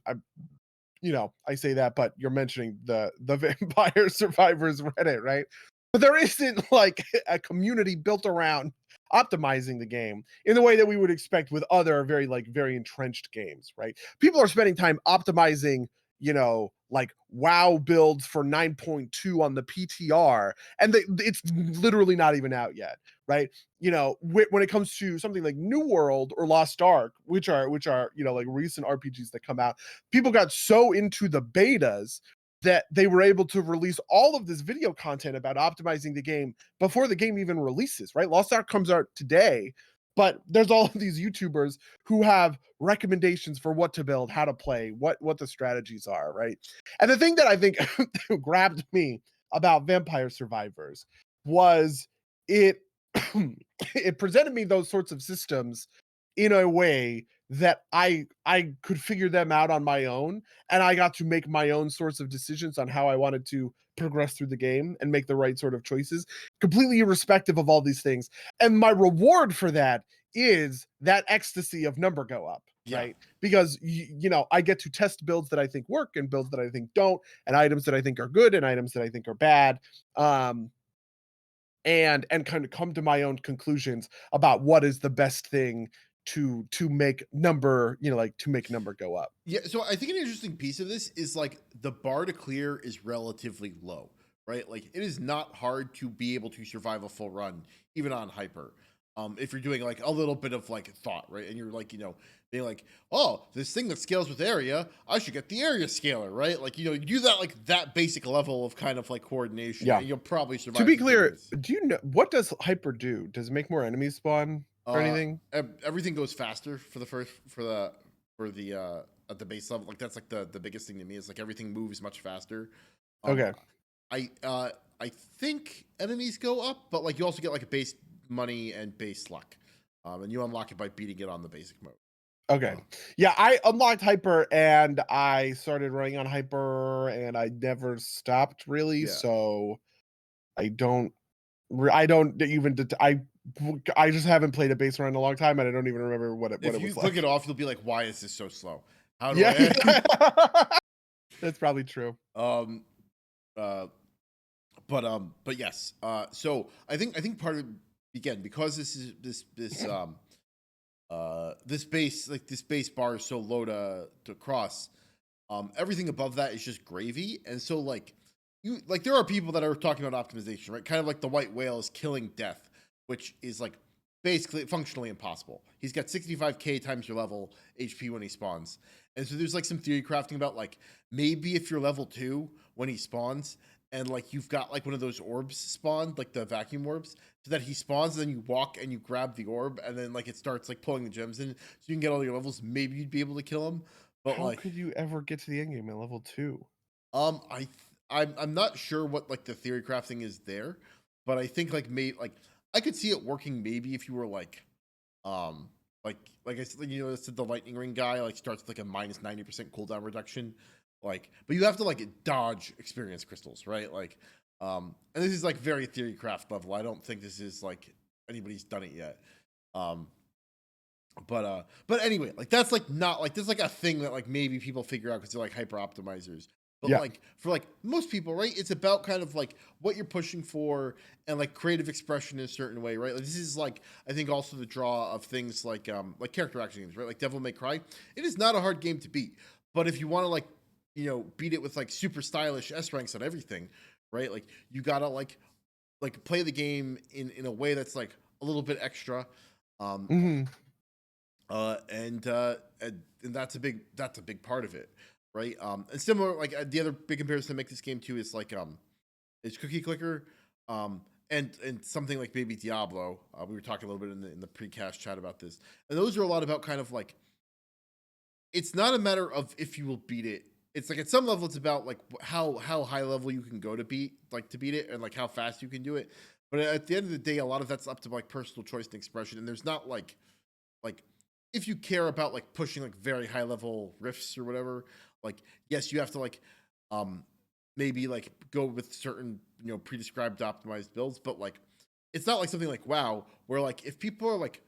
Speaker 2: I say that, but you're mentioning the Vampire Survivors Reddit, right? But there isn't like a community built around optimizing the game in the way that we would expect with other very entrenched games, right? People are spending time optimizing, like WoW builds for 9.2 on the PTR, and it's literally not even out yet, right? When it comes to something like New World or Lost Ark, which are like recent RPGs that come out, people got so into the betas that they were able to release all of this video content about optimizing the game before the game even releases, right? Lost Ark comes out today, but there's all of these YouTubers who have recommendations for what to build, how to play, what the strategies are, right? And the thing that I think grabbed me about Vampire Survivors was it it presented me those sorts of systems in a way that I could figure them out on my own, and I got to make my own sorts of decisions on how I wanted to progress through the game and make the right sort of choices, completely irrespective of all these things. And my reward for that is that ecstasy of number go up,
Speaker 1: Yeah.
Speaker 2: right? Because I get to test builds that I think work and builds that I think don't, and items that I think are good and items that I think are bad. And kind of come to my own conclusions about what is the best thing to make number, to make number go up.
Speaker 1: Yeah, so I think an interesting piece of this is like the bar to clear is relatively low, right? Like it is not hard to be able to survive a full run, even on hyper. If you're doing like a little bit of like thought, right? And you're like, being like, oh, this thing that scales with area, I should get the area scaler, right? Like, you do that like that basic level of kind of like coordination,
Speaker 2: Yeah.
Speaker 1: and you'll probably survive.
Speaker 2: To be clear, do you know what does hyper do? Does it make more enemies spawn or anything?
Speaker 1: Everything goes faster for the at the base level. Like that's like the biggest thing to me is like everything moves much faster.
Speaker 2: Okay.
Speaker 1: I think enemies go up, but like you also get like a base money and base luck, and you unlock it by beating it on the basic mode.
Speaker 2: Okay. Yeah, I unlocked hyper and I started running on hyper and I never stopped really.
Speaker 1: Yeah.
Speaker 2: So I don't even I just haven't played a base run in a long time and I don't even remember what it was like.
Speaker 1: If you click it off, you'll be like, "Why is this so slow? How do
Speaker 2: Yeah,
Speaker 1: I?"
Speaker 2: that's probably true.
Speaker 1: But yes. So I think part of again, because this base bar is so low to cross, everything above that is just gravy. And so like there are people that are talking about optimization, right? Kind of like the white whale is killing death, which is like basically functionally impossible. He's got 65k times your level HP when he spawns. And so there's like some theory crafting about like maybe if you're level 2 when he spawns and like you've got like one of those orbs spawned, like the vacuum orbs, so that he spawns and then you walk and you grab the orb and then like it starts like pulling the gems in so you can get all your levels, maybe you'd be able to kill him. But
Speaker 2: How
Speaker 1: like
Speaker 2: could you ever get to the end game at level 2?
Speaker 1: I'm not sure what like the theory crafting is there, but I think like I could see it working maybe if you were um like I said, you know, said the lightning ring guy like starts with like a minus 90% cooldown reduction, like, but you have to like dodge experience crystals, right? Like, and this is like very theory craft level. I don't think this is like anybody's done it yet. Um, but anyway, like that's like not like this is like a thing that like maybe people figure out because they're like hyper optimizers. But
Speaker 2: Yeah.
Speaker 1: like for like most people, right? It's about kind of like what you're pushing for and like creative expression in a certain way, right? Like this is like I think also the draw of things like character action games, right? Like Devil May Cry. It is not a hard game to beat, but if you want to like beat it with like super stylish S ranks on everything, right? Like you gotta like play the game in a way that's like a little bit extra. Um,
Speaker 2: Hmm.
Speaker 1: And that's a big part of it, right? And similar, like the other big comparison to make this game too is like is Cookie Clicker, and something like maybe Diablo. We were talking a little bit in the precast chat about this, and those are a lot about kind of like it's not a matter of if you will beat it. It's like at some level, it's about like how high level you can go to beat it, and like how fast you can do it. But at the end of the day, a lot of that's up to like personal choice and expression, and there's not like if you care about like pushing like very high level riffs or whatever, like yes, you have to like um maybe like go with certain pre-described optimized builds, but like it's not like something like WoW where like if people are like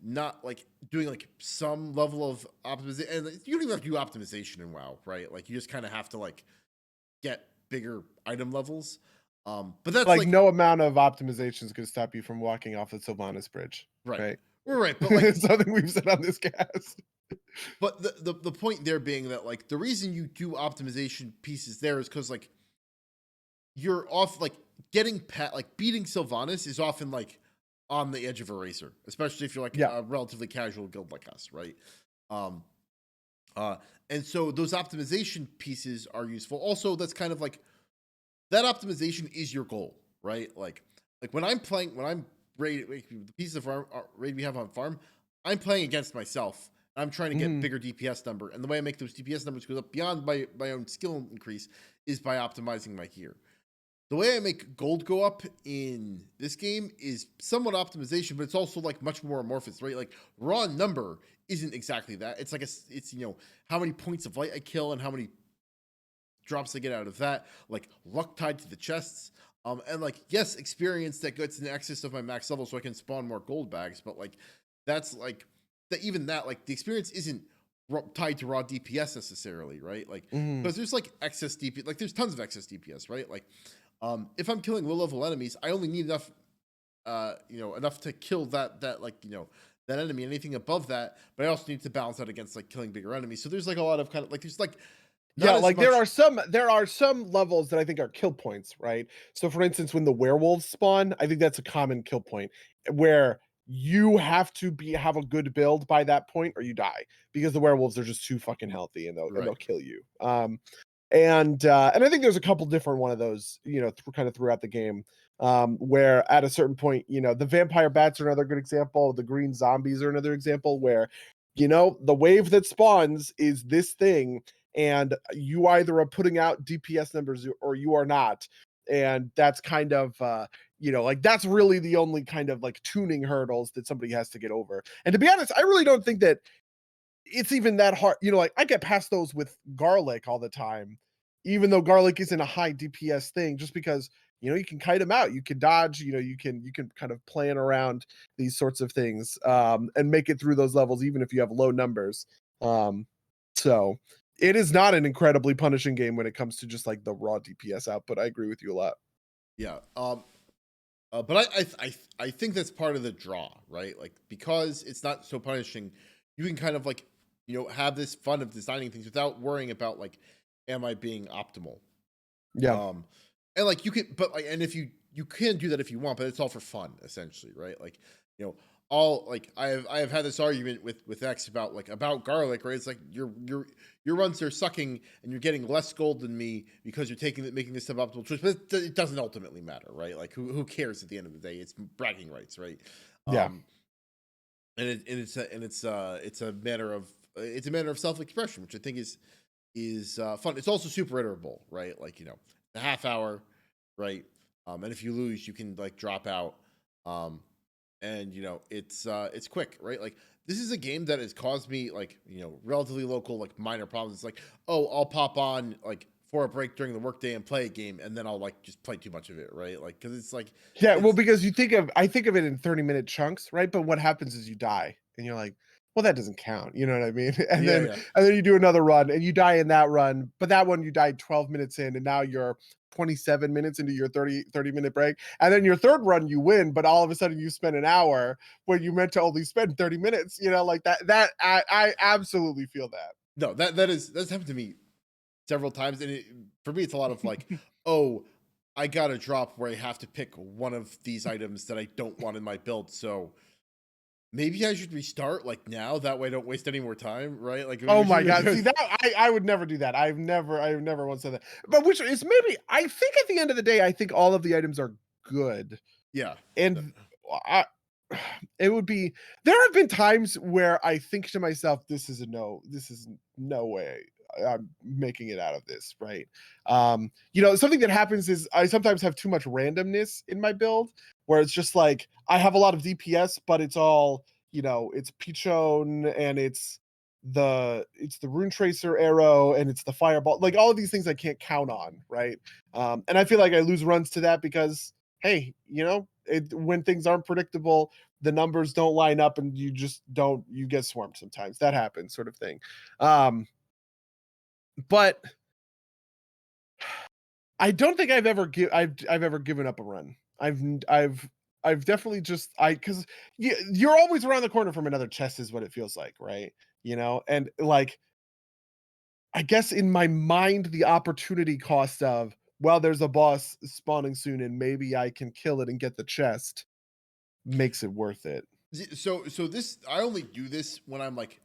Speaker 1: not like doing like some level of optimization, and you don't even have to do optimization in WoW, right? Like you just kind of have to like get bigger item levels. But that's
Speaker 2: Like
Speaker 1: like
Speaker 2: no amount of optimizations could stop you from walking off the Sylvanas Bridge,
Speaker 1: right.
Speaker 2: right?
Speaker 1: We're right, but like
Speaker 2: Something we've said on this cast.
Speaker 1: but the point there being that like the reason you do optimization pieces there is because like you're off like getting like beating Sylvanas is often like on the edge of a razor, especially if you're like
Speaker 2: Yeah.
Speaker 1: a relatively casual guild like us, right? Um, uh, and so those optimization pieces are useful. Also, that's kind of like that optimization is your goal, right? Like when I'm raid the pieces of raid we have on farm, I'm playing against myself. I'm trying to get
Speaker 2: Mhm.
Speaker 1: bigger DPS number, and the way I make those DPS numbers go up beyond my own skill increase is by optimizing my gear. The way I make gold go up in this game is somewhat optimization, but it's also like much more amorphous, right? Like raw number isn't exactly that. It's like it's how many points of light I kill and how many drops I get out of that, like luck tied to the chests. And like yes, experience that gets in excess of my max level so I can spawn more gold bags, but like that's like that even that like the experience isn't tied to raw DPS necessarily, right? Like
Speaker 2: Mhm.
Speaker 1: because there's like excess DPS, like there's tons of excess DPS, right? Like if I'm killing low level enemies, I only need enough enough to kill that like that enemy. Anything above that, but I also need to balance that against like killing bigger enemies. So there's like a lot of kind of like there's like
Speaker 2: Yeah,
Speaker 1: not as
Speaker 2: like there
Speaker 1: much
Speaker 2: are some levels that I think are kill points, right? So for instance, when the werewolves spawn, I think that's a common kill point where you have to have a good build by that point or you die because the werewolves are just too fucking healthy and they'll
Speaker 1: right.
Speaker 2: kill you. And I think there's a couple different one of those, kind of throughout the game, where at a certain point, the vampire bats are another good example. The green zombies are another example where, the wave that spawns is this thing, and you either are putting out DPS numbers or you are not. And that's kind of, like that's really the only kind of like tuning hurdles that somebody has to get over. And to be honest, I really don't think that it's even that hard. Like I get past those with garlic all the time, even though garlic isn't a high DPS thing, just because you can kite them out, you can dodge, you can kind of plan around these sorts of things, and make it through those levels, even if you have low numbers. So it is not an incredibly punishing game when it comes to just like the raw DPS output. I agree with you a lot.
Speaker 1: Yeah. But I think that's part of the draw, right? Like because it's not so punishing, you can kind of like have this fun of designing things without worrying about like, am I being optimal?
Speaker 2: Yeah.
Speaker 1: Um, and like you can, but like, and if you can do that if you want, but it's all for fun essentially, right? Like, you know, all like I have had this argument with X about garlic, right? It's like your runs are sucking and you're getting less gold than me because you're making this suboptimal choice, but it doesn't ultimately matter, right? Like who cares at the end of the day? It's bragging rights, right?
Speaker 2: Yeah.
Speaker 1: Um, it's a matter of self expression, which I think is fun. It's also super iterable, right? Like a half hour, right? And if you lose, you can like drop out. Um, and it's quick, right? Like this is a game that has caused me like relatively local like minor problems. It's like, oh, I'll pop on like for a break during the workday and play a game, and then I'll like just play too much of it, right? Like because it's like
Speaker 2: Yeah, well,
Speaker 1: it's
Speaker 2: because I think of it in 30-minute chunks, right? But what happens is you die, and you're like, "Well, that doesn't count." You know what I mean? And
Speaker 1: yeah,
Speaker 2: then
Speaker 1: yeah.
Speaker 2: you do another run, and you die in that run, but that one you died 12 minutes in, and now you're 27 minutes into your 30-minute break. And then your third run you win, but all of a sudden you spend an hour when you meant to only spend 30 minutes, like that I absolutely feel that.
Speaker 1: No, that's happened to me several times, and for me, it's a lot of like, oh, I got a drop where I have to pick one of these items that I don't want in my build, so maybe I should restart like now. That way, I don't waste any more time, right? Like,
Speaker 2: Oh my god. See that I would never do that. I've never once said that. But which is maybe I think at the end of the day, I think all of the items are good.
Speaker 1: yeah,
Speaker 2: And I it would be there have been times where I think to myself, this is no way I'm making it out of this, right? Something that happens is I sometimes have too much randomness in my build where it's just like I have a lot of DPS, but it's all, it's Pichon and it's the rune tracer arrow and it's the fireball, like all of these things I can't count on, right? And I feel like I lose runs to that because hey, when things aren't predictable, the numbers don't line up and you get swarmed sometimes. That happens, sort of thing. But I don't think I've ever given up a run. I've definitely because you're always around the corner from another chest is what it feels like, right? And like I guess in my mind, the opportunity cost of, well, there's a boss spawning soon and maybe I can kill it and get the chest makes it worth it.
Speaker 1: so this I only do this when I'm like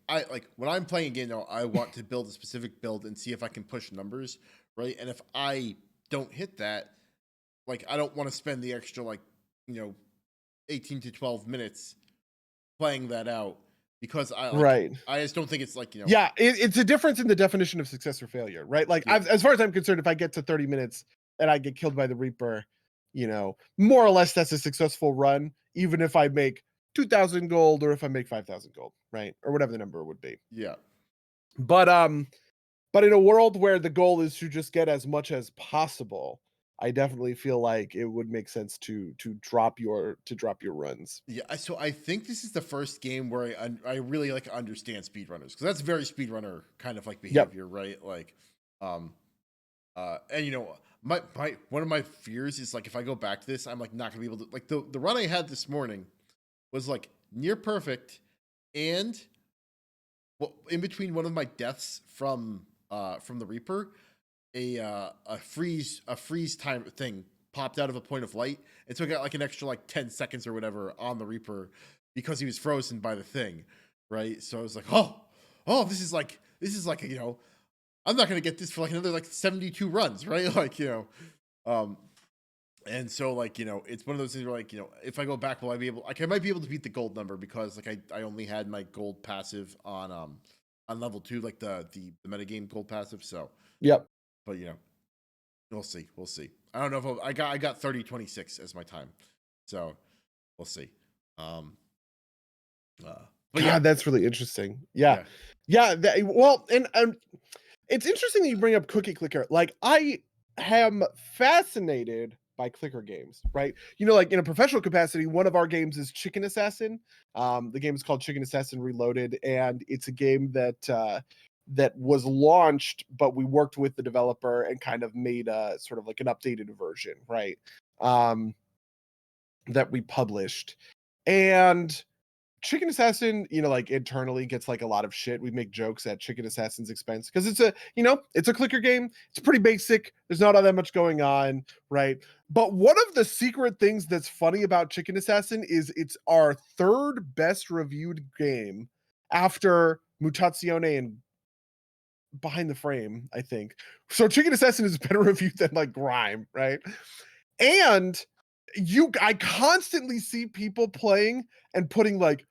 Speaker 1: I like when I'm playing a game now. I want to build a specific build and see if I can push numbers, right? And if I don't hit that, like I don't want to spend the extra like you know 18 to 12 minutes playing that out because
Speaker 2: Right.
Speaker 1: I just don't think it's like
Speaker 2: Yeah, it's a difference in the definition of success or failure, right? Like,
Speaker 1: yeah,
Speaker 2: as far as I'm concerned, if I get to 30 minutes and I get killed by the Reaper, more or less that's a successful run, even if I make 2,000 gold or if I make 5,000 gold, right? Or whatever the number would be.
Speaker 1: yeah.
Speaker 2: But but in a world where the goal is to just get as much as possible, I definitely feel like it would make sense to drop your runs.
Speaker 1: Yeah, so I think this is the first game where I really like understand speedrunners because that's very speedrunner kind of like
Speaker 2: Yep.
Speaker 1: behavior, right? Like, um, and my one of my fears is like if I go back to this, I'm like not gonna be able to like the run I had this morning was like near perfect, and well, in between one of my deaths from the Reaper, a freeze time thing popped out of a point of light, and so I got like an extra like 10 seconds or whatever on the Reaper because he was frozen by the thing, right? So I was like, oh, this is like I'm not gonna get this for like another like 72 runs, right? Like um, and so like it's one of those things where like if I go back, will I be able? Like I might be able to beat the gold number because like I only had my gold passive on level 2, like the metagame gold passive. So,
Speaker 2: Yep.
Speaker 1: but we'll see. We'll see. I don't know if I got 30-26 as my time, so we'll see. Um, but yeah,
Speaker 2: God, that's really interesting. Yeah.
Speaker 1: yeah,
Speaker 2: Yeah, and it's interesting that you bring up cookie clicker. Like I am fascinated by clicker games, right? Like in a professional capacity, one of our games is Chicken Assassin. The game is called Chicken Assassin Reloaded, and it's a game that was launched, but we worked with the developer and kind of made a sort of like an updated version, right? Um, that we published. And Chicken Assassin, like internally gets like a lot of shit. We make jokes at Chicken Assassin's expense because it's a clicker game. It's pretty basic. There's not all that much going on, right? But one of the secret things that's funny about Chicken Assassin is it's our third best reviewed game after Mutazione and Behind the Frame, I think. So Chicken Assassin is better reviewed than like Grime, right? And I constantly see people playing and putting like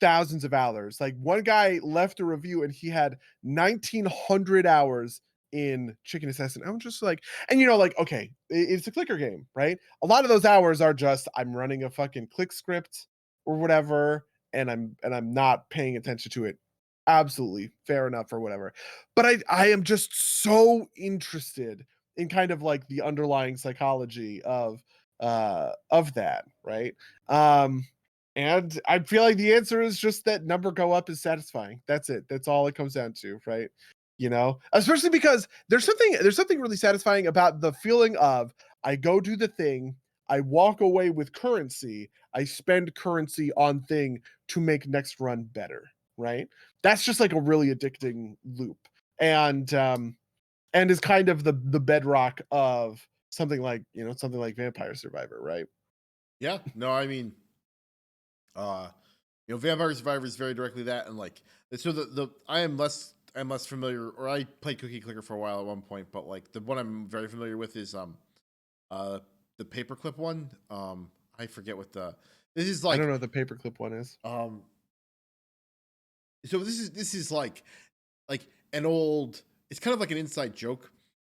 Speaker 2: thousands of hours. Like one guy left a review and he had 1900 hours in Chicken Assassin. I'm just like, and like, okay, it's a clicker game, right? A lot of those hours are just I'm running a fucking click script or whatever, and I'm not paying attention to it. Absolutely fair enough or whatever. But I am just so interested in kind of like the underlying psychology of that, right? And I feel like the answer is just that number go up is satisfying. That's it. That's all it comes down to, right? Especially because there's something really satisfying about the feeling of I go do the thing, I walk away with currency, I spend currency on thing to make next run better, right? That's just like a really addicting loop. And is kind of the bedrock of something like Vampire Survivor, right?
Speaker 1: Yeah, no, I mean, Vampire Survivor is very directly that, and like, so I'm less familiar, or I played Cookie Clicker for a while at one point, but like the one I'm very familiar with is the paperclip one. I forget what this is like.
Speaker 2: I don't know what the paperclip one is.
Speaker 1: So this is like an old. It's kind of like an inside joke.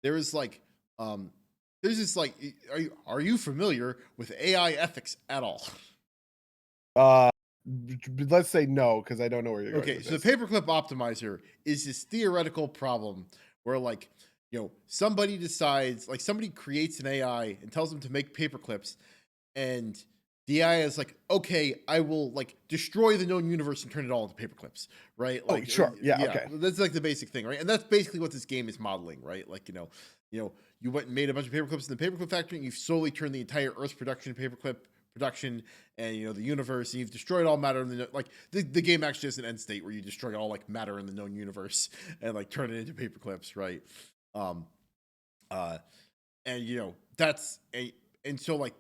Speaker 1: There is like there's this like, are you familiar with AI ethics at all?
Speaker 2: Let's say no, because I don't know where you're going.
Speaker 1: Okay, so the paperclip optimizer is this theoretical problem where like, somebody decides, like somebody creates an AI and tells them to make paperclips, and the AI is like, okay, I will like destroy the known universe and turn it all into paperclips, right? Like,
Speaker 2: sure, yeah, okay.
Speaker 1: That's like the basic thing, right? And that's basically what this game is modeling, right? Like, you went and made a bunch of paperclips in the paperclip factory, and you've slowly turned the entire Earth's production paperclip production and the universe, and you've destroyed all matter in the game actually has an end state where you destroy all like matter in the known universe and like turn it into paperclips, right? And that's and so like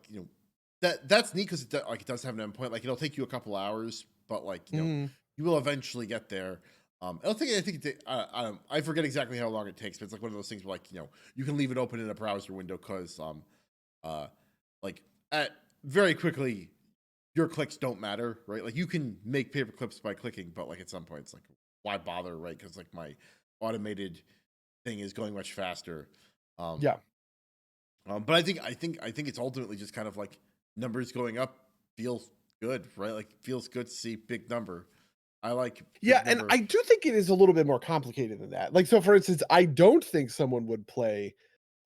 Speaker 1: that's neat because it does have an endpoint. Like it'll take you a couple hours, but like you will eventually get there. I think I forget exactly how long it takes, but it's like one of those things where like you can leave it open in a browser window because like at very quickly your clicks don't matter, right? Like you can make paper clips by clicking, but like at some point it's like, why bother, right? Because like my automated thing is going much faster.
Speaker 2: Yeah.
Speaker 1: But I think it's ultimately just kind of like numbers going up feels good, right? Like feels good to see big number. I like
Speaker 2: and I do think it is a little bit more complicated than that. Like, so for instance, I don't think someone would play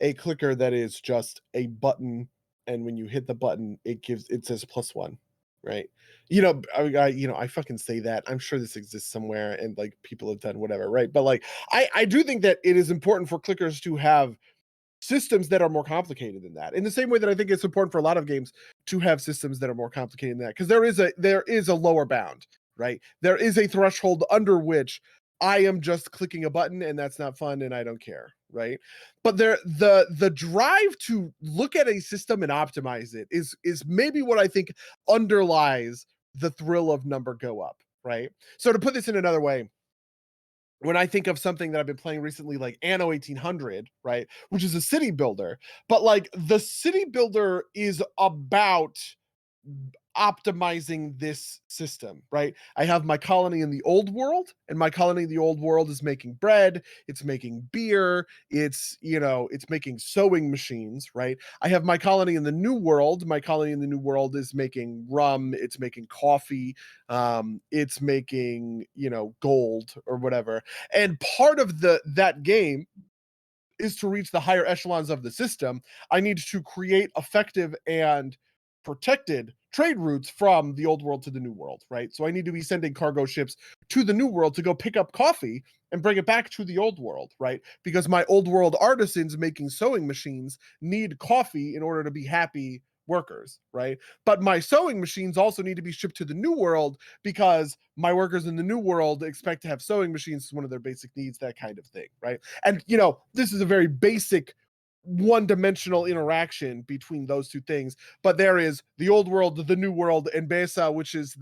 Speaker 2: a clicker that is just a button, and when you hit the button, it says +1, right? I fucking say that. I'm sure this exists somewhere, and like people have done whatever, right? But like, I do think that it is important for clickers to have systems that are more complicated than that. In the same way that I think it's important for a lot of games to have systems that are more complicated than that, because there is a lower bound, right? There is a threshold under which I am just clicking a button and that's not fun and I don't care, right? But the drive to look at a system and optimize it is maybe what I think underlies the thrill of number go up, right? So to put this in another way, when I think of something that I've been playing recently, like Anno 1800, right, which is a city builder, but like the city builder is about optimizing this system, right? I have my colony in the old world, and my colony in the old world is making bread, it's making beer, it's making sewing machines, right? I have my colony in the new world. My colony in the new world is making rum, it's making coffee, it's making gold or whatever. And part of that game is to reach the higher echelons of the system. I need to create effective and protected trade routes from the old world to the new world, right? So I need to be sending cargo ships to the new world to go pick up coffee and bring it back to the old world, right? Because my old world artisans making sewing machines need coffee in order to be happy workers, right? But my sewing machines also need to be shipped to the new world because my workers in the new world expect to have sewing machines as one of their basic needs, that kind of thing, right? And this is a very basic one-dimensional interaction between those two things, but there is the old world, the new world, and Besa, which is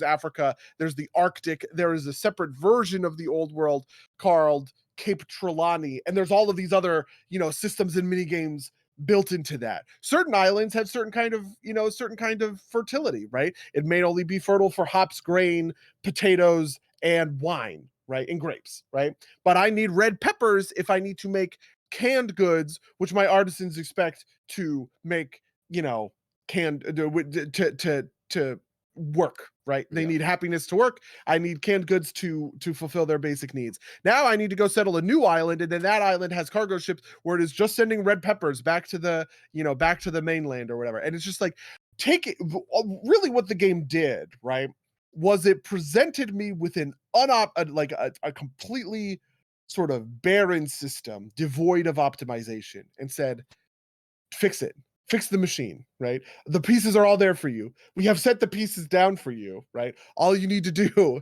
Speaker 2: Africa. There's the Arctic. There is a separate version of the old world called Cape Trelawney, and there's all of these other systems and mini games built into that. Certain islands have certain kind of fertility, right? It may only be fertile for hops, grain, potatoes, and wine, right? And grapes, right? But I need red peppers if I need to make canned goods, which my artisans expect to make, canned to work, right? They need happiness to work. I need canned goods to fulfill their basic needs. Now I need to go settle a new island, and then that island has cargo ships where it is just sending red peppers back to the mainland or whatever. And it's just like, take it really what the game did, right? Was it presented me with a completely sort of barren system devoid of optimization and said, fix it. Fix the machine, right? The pieces are all there for you. We have set the pieces down for you, right? All you need to do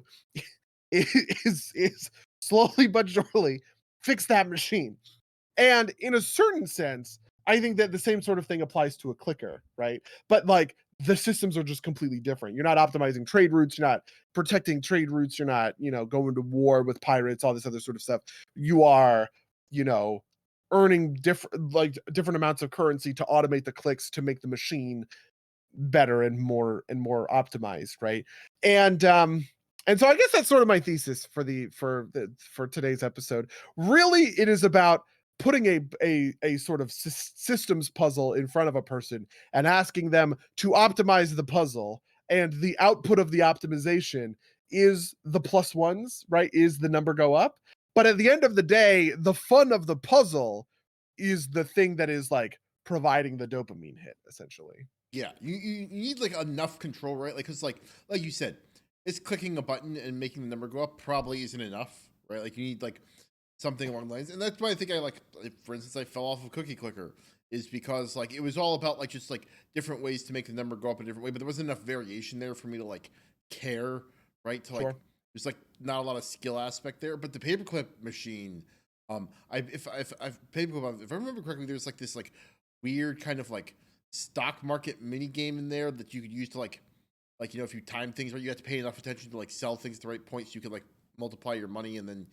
Speaker 2: is slowly but surely fix that machine. And in a certain sense, I think that the same sort of thing applies to a clicker, right? But like the systems are just completely different. You're not optimizing trade routes, you're not protecting trade routes, you're not, going to war with pirates, all this other sort of stuff. You are, earning different amounts of currency to automate the clicks to make the machine better and more optimized, right? And so I guess that's sort of my thesis for today's episode. Really, it is about putting a sort of systems puzzle in front of a person and asking them to optimize the puzzle, and the output of the optimization is the plus ones, right? Is the number go up? But at the end of the day, the fun of the puzzle is the thing that is like providing the dopamine hit, essentially.
Speaker 1: Yeah, you need like enough control, right? Like, cause like you said, it's clicking a button and making the number go up probably isn't enough, right? Like you need like something along the lines, and that's why I think for instance, I fell off of Cookie Clicker is because like it was all about like just like different ways to make the number go up a different way, but there wasn't enough variation there for me to like care, right? To like
Speaker 2: Sure.
Speaker 1: there's like not a lot of skill aspect there, but the paperclip machine, if paperclip, if I remember correctly, there's like this like weird kind of like stock market mini game in there that you could use to like if you time things right, you have to pay enough attention to like sell things at the right points, so you could like multiply your money and then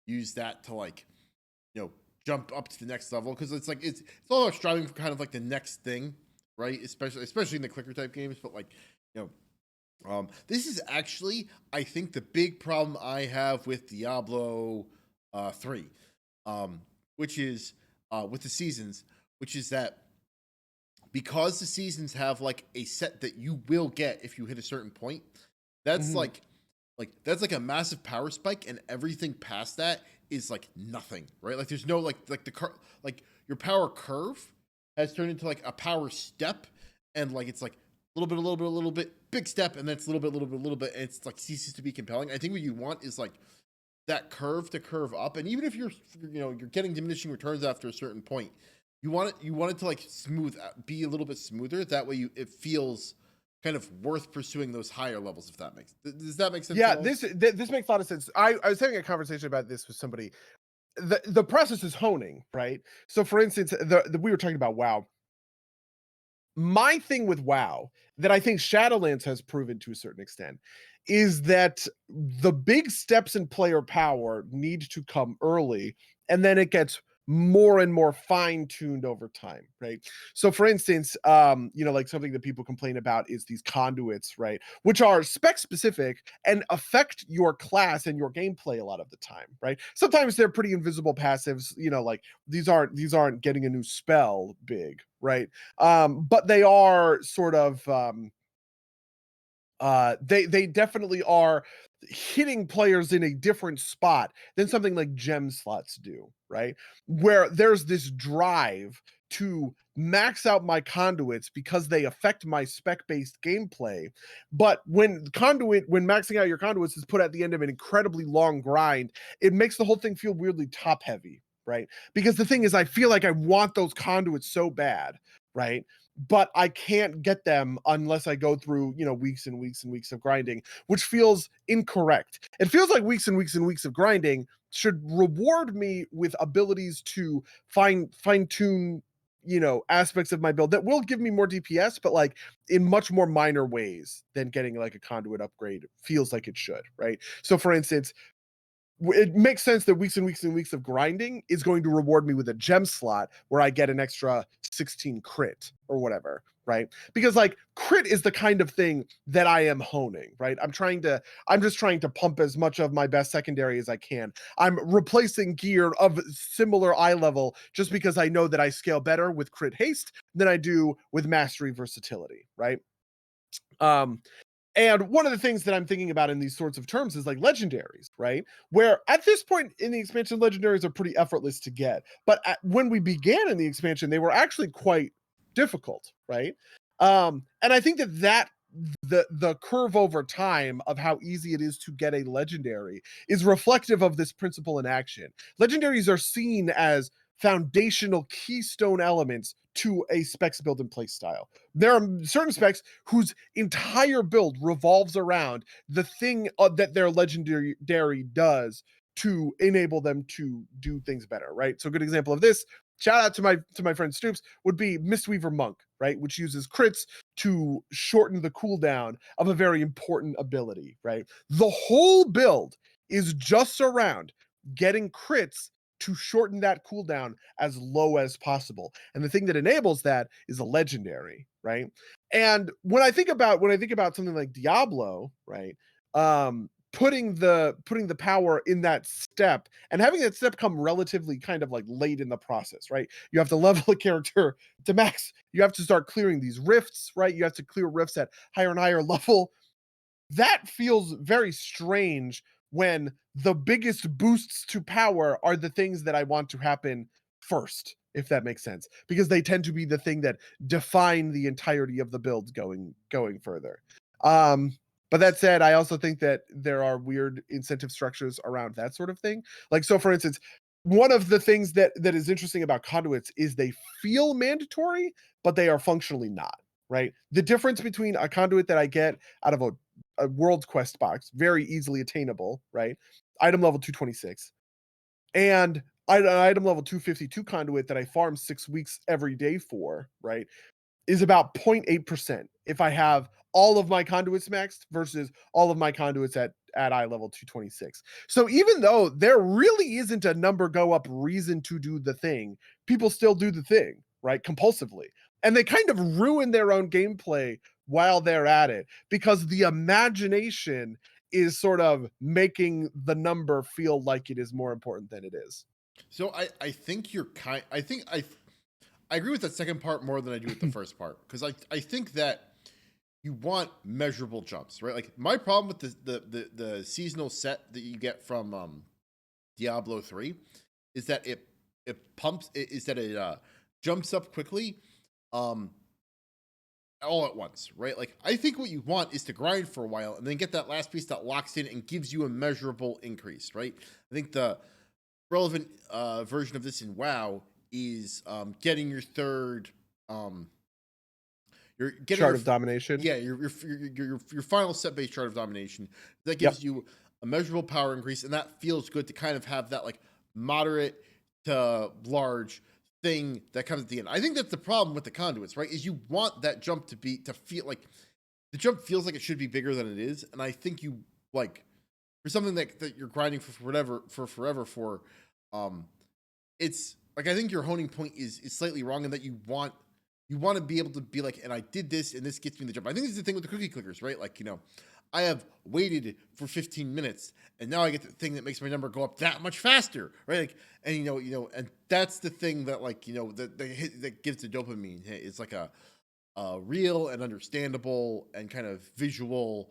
Speaker 1: use that to like jump up to the next level, because it's like it's all about striving for kind of like the next thing, right? Especially in the clicker type games, but like this is actually, I think, the big problem I have with Diablo 3, which is with the seasons, which is that because the seasons have like a set that you will get if you hit a certain point, that's like that's like a massive power spike, and everything past that is like nothing, right? Like there's no like like your power curve has turned into like a power step, and like it's like a little bit, big step, and then it's a little bit, and it's like ceases to be compelling. I think what you want is like that curve to curve up, and even if you're you're getting diminishing returns after a certain point, you want it to like be a little bit smoother. That way it feels kind of worth pursuing those higher levels. If that does that make sense?
Speaker 2: Yeah, this makes a lot of sense. I was having a conversation about this with somebody. The process is honing, right? So for instance, we were talking about WoW. My thing with WoW that I think Shadowlands has proven to a certain extent is that the big steps in player power need to come early, and then it gets more and more fine-tuned over time, right? So for instance, like something that people complain about is these conduits, right? Which are spec specific and affect your class and your gameplay a lot of the time, right? Sometimes they're pretty invisible passives, like these aren't getting a new spell big, right? But they are sort of they definitely are hitting players in a different spot than something like gem slots do, right? Where there's this drive to max out my conduits because they affect my spec-based gameplay. But when maxing out your conduits is put at the end of an incredibly long grind, it makes the whole thing feel weirdly top-heavy, right? Because the thing is, I feel like I want those conduits so bad, right? but I can't get them unless I go through, weeks and weeks and weeks of grinding, which feels incorrect. It feels like weeks and weeks and weeks of grinding should reward me with abilities to fine tune, aspects of my build that will give me more DPS, but like in much more minor ways than getting like a conduit upgrade feels like it should, right? So for instance, it makes sense that weeks and weeks and weeks of grinding is going to reward me with a gem slot where I get an extra 16 crit or whatever, right? Because like crit is the kind of thing that I am honing, right? I'm just trying to pump as much of my best secondary as I can. I'm replacing gear of similar eye level just because I know that I scale better with crit haste than I do with mastery versatility, right? Um, and one of the things that I'm thinking about in these sorts of terms is like legendaries, right? Where at this point in the expansion, legendaries are pretty effortless to get. But when we began in the expansion, they were actually quite difficult, right? And I think that the curve over time of how easy it is to get a legendary is reflective of this principle in action. Legendaries are seen as foundational keystone elements to a specs build and play style. There are certain specs whose entire build revolves around the thing that their legendary does to enable them to do things better, right? So a good example of this, shout out to my friend Stoops, would be Mistweaver Monk, right? Which uses crits to shorten the cooldown of a very important ability, right? The whole build is just around getting crits to shorten that cooldown as low as possible. And the thing that enables that is a legendary, right? And when I think about something like Diablo, right? Putting the power in that step and having that step come relatively kind of like late in the process, right? You have to level a character to max. You have to start clearing these rifts, right? You have to clear rifts at higher and higher level. That feels very strange when the biggest boosts to power are the things that I want to happen first, if that makes sense, because they tend to be the thing that define the entirety of the build going further. But that said, I also think that there are weird incentive structures around that sort of thing. Like, so for instance, one of the things that is interesting about conduits is they feel mandatory, but they are functionally not, right? The difference between a conduit that I get out of a world quest box, very easily attainable, right? Item level 226, and item level 252 conduit that I farm 6 weeks every day for, right? Is about 0.8% if I have all of my conduits maxed versus all of my conduits at eye level 226. So even though there really isn't a number go up reason to do the thing, people still do the thing, right? Compulsively. And they kind of ruin their own gameplay while they're at it because the imagination is sort of making the number feel like it is more important than it is.
Speaker 1: So I think I agree with the second part more than I do with the first part because I think that you want measurable jumps, right? Like my problem with the seasonal set that you get from Diablo 3 is that it jumps up quickly um all at once, right? Like I think what you want is to grind for a while and then get that last piece that locks in and gives you a measurable increase, right? I think the relevant version of this in WoW is getting your third you're getting
Speaker 2: Chart of domination.
Speaker 1: yeah, your final set based chart of domination that gives you a measurable power increase, and that feels good to kind of have that like moderate to large thing that comes at the end. I think that's the problem with the conduits, right? Is you want that jump to feel like the jump feels like it should be bigger than it is, and I think you like for something that you're grinding for forever for, um, it's like I think your honing point is slightly wrong in that you want to be able to be like, and I did this, and this gets me the jump. I think this is the thing with the cookie clickers, right? Like, I have waited for 15 minutes, and now I get the thing that makes my number go up that much faster, right? Like, and and that's the thing that like that gives the dopamine. It's like a real and understandable and kind of visual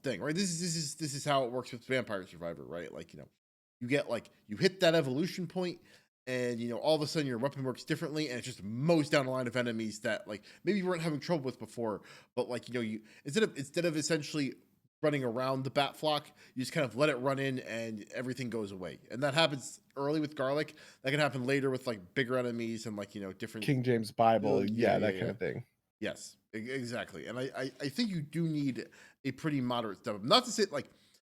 Speaker 1: thing, right? This is how it works with Vampire Survivor, right? Like, you get like you hit that evolution point and all of a sudden your weapon works differently and it just mows down a line of enemies that like maybe you weren't having trouble with before, but like you instead of essentially running around the bat flock. You just kind of let it run in and everything goes away. And that happens early with garlic. That can happen later with like bigger enemies and like, different
Speaker 2: King James Bible,
Speaker 1: yeah,
Speaker 2: that kind of thing.
Speaker 1: Yes, exactly. And I think you do need a pretty moderate step up. Not to say like,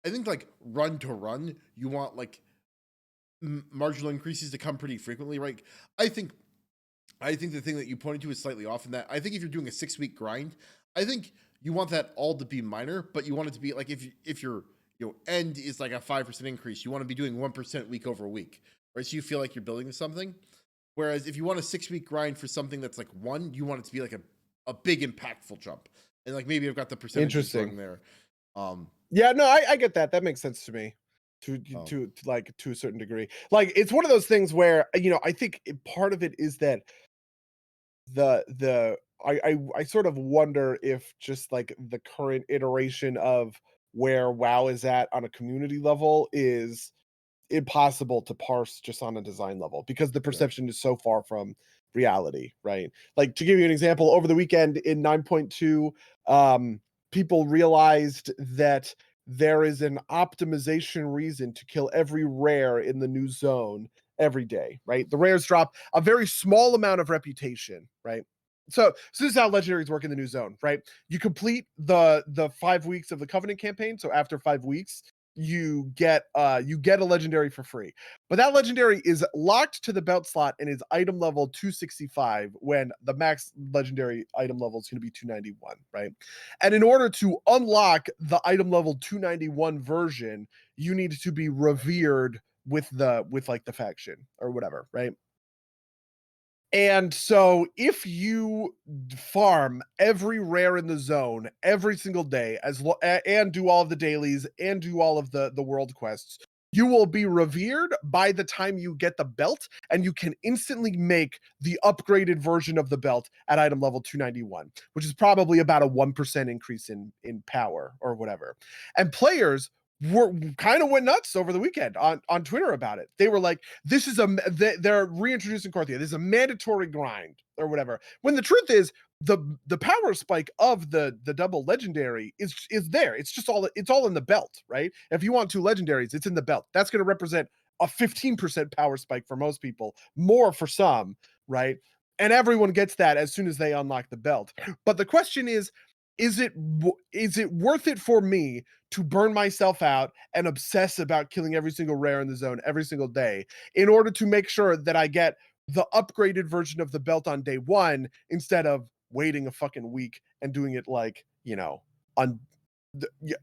Speaker 1: I think like run to run, you want like marginal increases to come pretty frequently, right? I think the thing that you pointed to is slightly off in that. I think if you're doing a 6-week grind, I think you want that all to be minor, but you want it to be like if your end is like a 5% increase, you want to be doing 1% week over week, right? So you feel like you're building something. Whereas if you want a 6-week grind for something that's like 1, you want it to be like a big impactful jump. And like maybe I've got the percentages wrong there.
Speaker 2: Yeah, no, I get that. That makes sense to me. To like to a certain degree. Like it's one of those things where I think part of it is that I sort of wonder if just like the current iteration of where WoW is at on a community level is impossible to parse just on a design level because the perception is so far from reality, right? Like to give you an example, over the weekend in 9.2, people realized that there is an optimization reason to kill every rare in the new zone every day, right? The rares drop a very small amount of reputation, right? So this is how legendaries work in the new zone, right? You complete the 5 weeks of the Covenant campaign. So after 5 weeks, you get a legendary for free. But that legendary is locked to the belt slot and is item level 265 when the max legendary item level is going to be 291, right? And in order to unlock the item level 291 version, you need to be revered with like the faction or whatever, right? And so if you farm every rare in the zone every single day and do all of the dailies and do all of the world quests, you will be revered by the time you get the belt, and you can instantly make the upgraded version of the belt at item level 291, which is probably about a 1% increase in power or whatever. And players kind of went nuts over the weekend on Twitter about it. They were like, "This is they're reintroducing Korthia. This is a mandatory grind or whatever." When the truth is, the power spike of the double legendary is there. It's just all in the belt, right? If you want 2 legendaries, it's in the belt. That's going to represent a 15% power spike for most people, more for some, right? And everyone gets that as soon as they unlock the belt. But the question is it worth it for me to burn myself out and obsess about killing every single rare in the zone every single day in order to make sure that I get the upgraded version of the belt on day 1 instead of waiting a fucking week and doing it like, on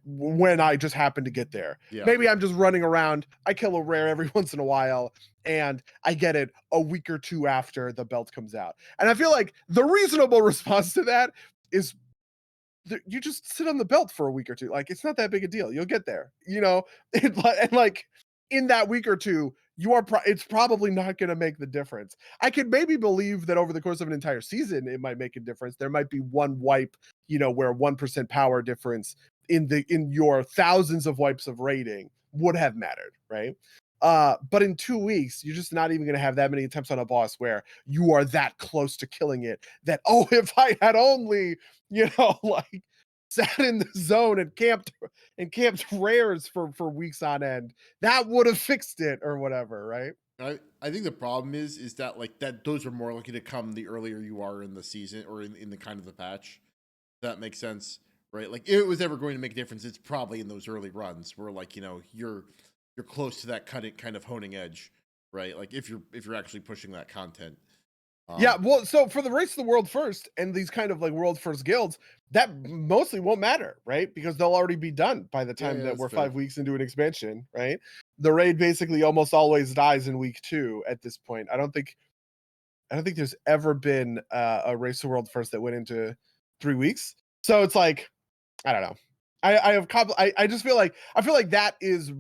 Speaker 2: when I just happen to get there.
Speaker 1: Yeah.
Speaker 2: Maybe I'm just running around, I kill a rare every once in a while, and I get it a week or 2 after the belt comes out. And I feel like the reasonable response to that is you just sit on the belt for a week or 2. Like, it's not that big a deal. You'll get there, and like in that week or 2, it's probably not going to make the difference. I could maybe believe that over the course of an entire season, it might make a difference. There might be one wipe, where 1% power difference in your thousands of wipes of rating would have mattered, right? But in 2 weeks, you're just not even going to have that many attempts on a boss where you are that close to killing it that, if I had only, like sat in the zone and camped rares for weeks on end, that would have fixed it or whatever, right?
Speaker 1: I think the problem is that like that those are more likely to come the earlier you are in the season or in the kind of the patch. That makes sense, right? Like if it was ever going to make a difference, it's probably in those early runs where like you're close to that kind of honing edge, right? Like if you're actually pushing that content.
Speaker 2: Yeah, well, so for the Race of the World First and these kind of like world first guilds, that mostly won't matter, right? Because they'll already be done by the time that we're fair. 5 weeks into an expansion, right? The raid basically almost always dies in week 2 at this point. I don't think there's ever been a Race of the World First that went into 3 weeks. So it's like, I don't know. I just feel like that is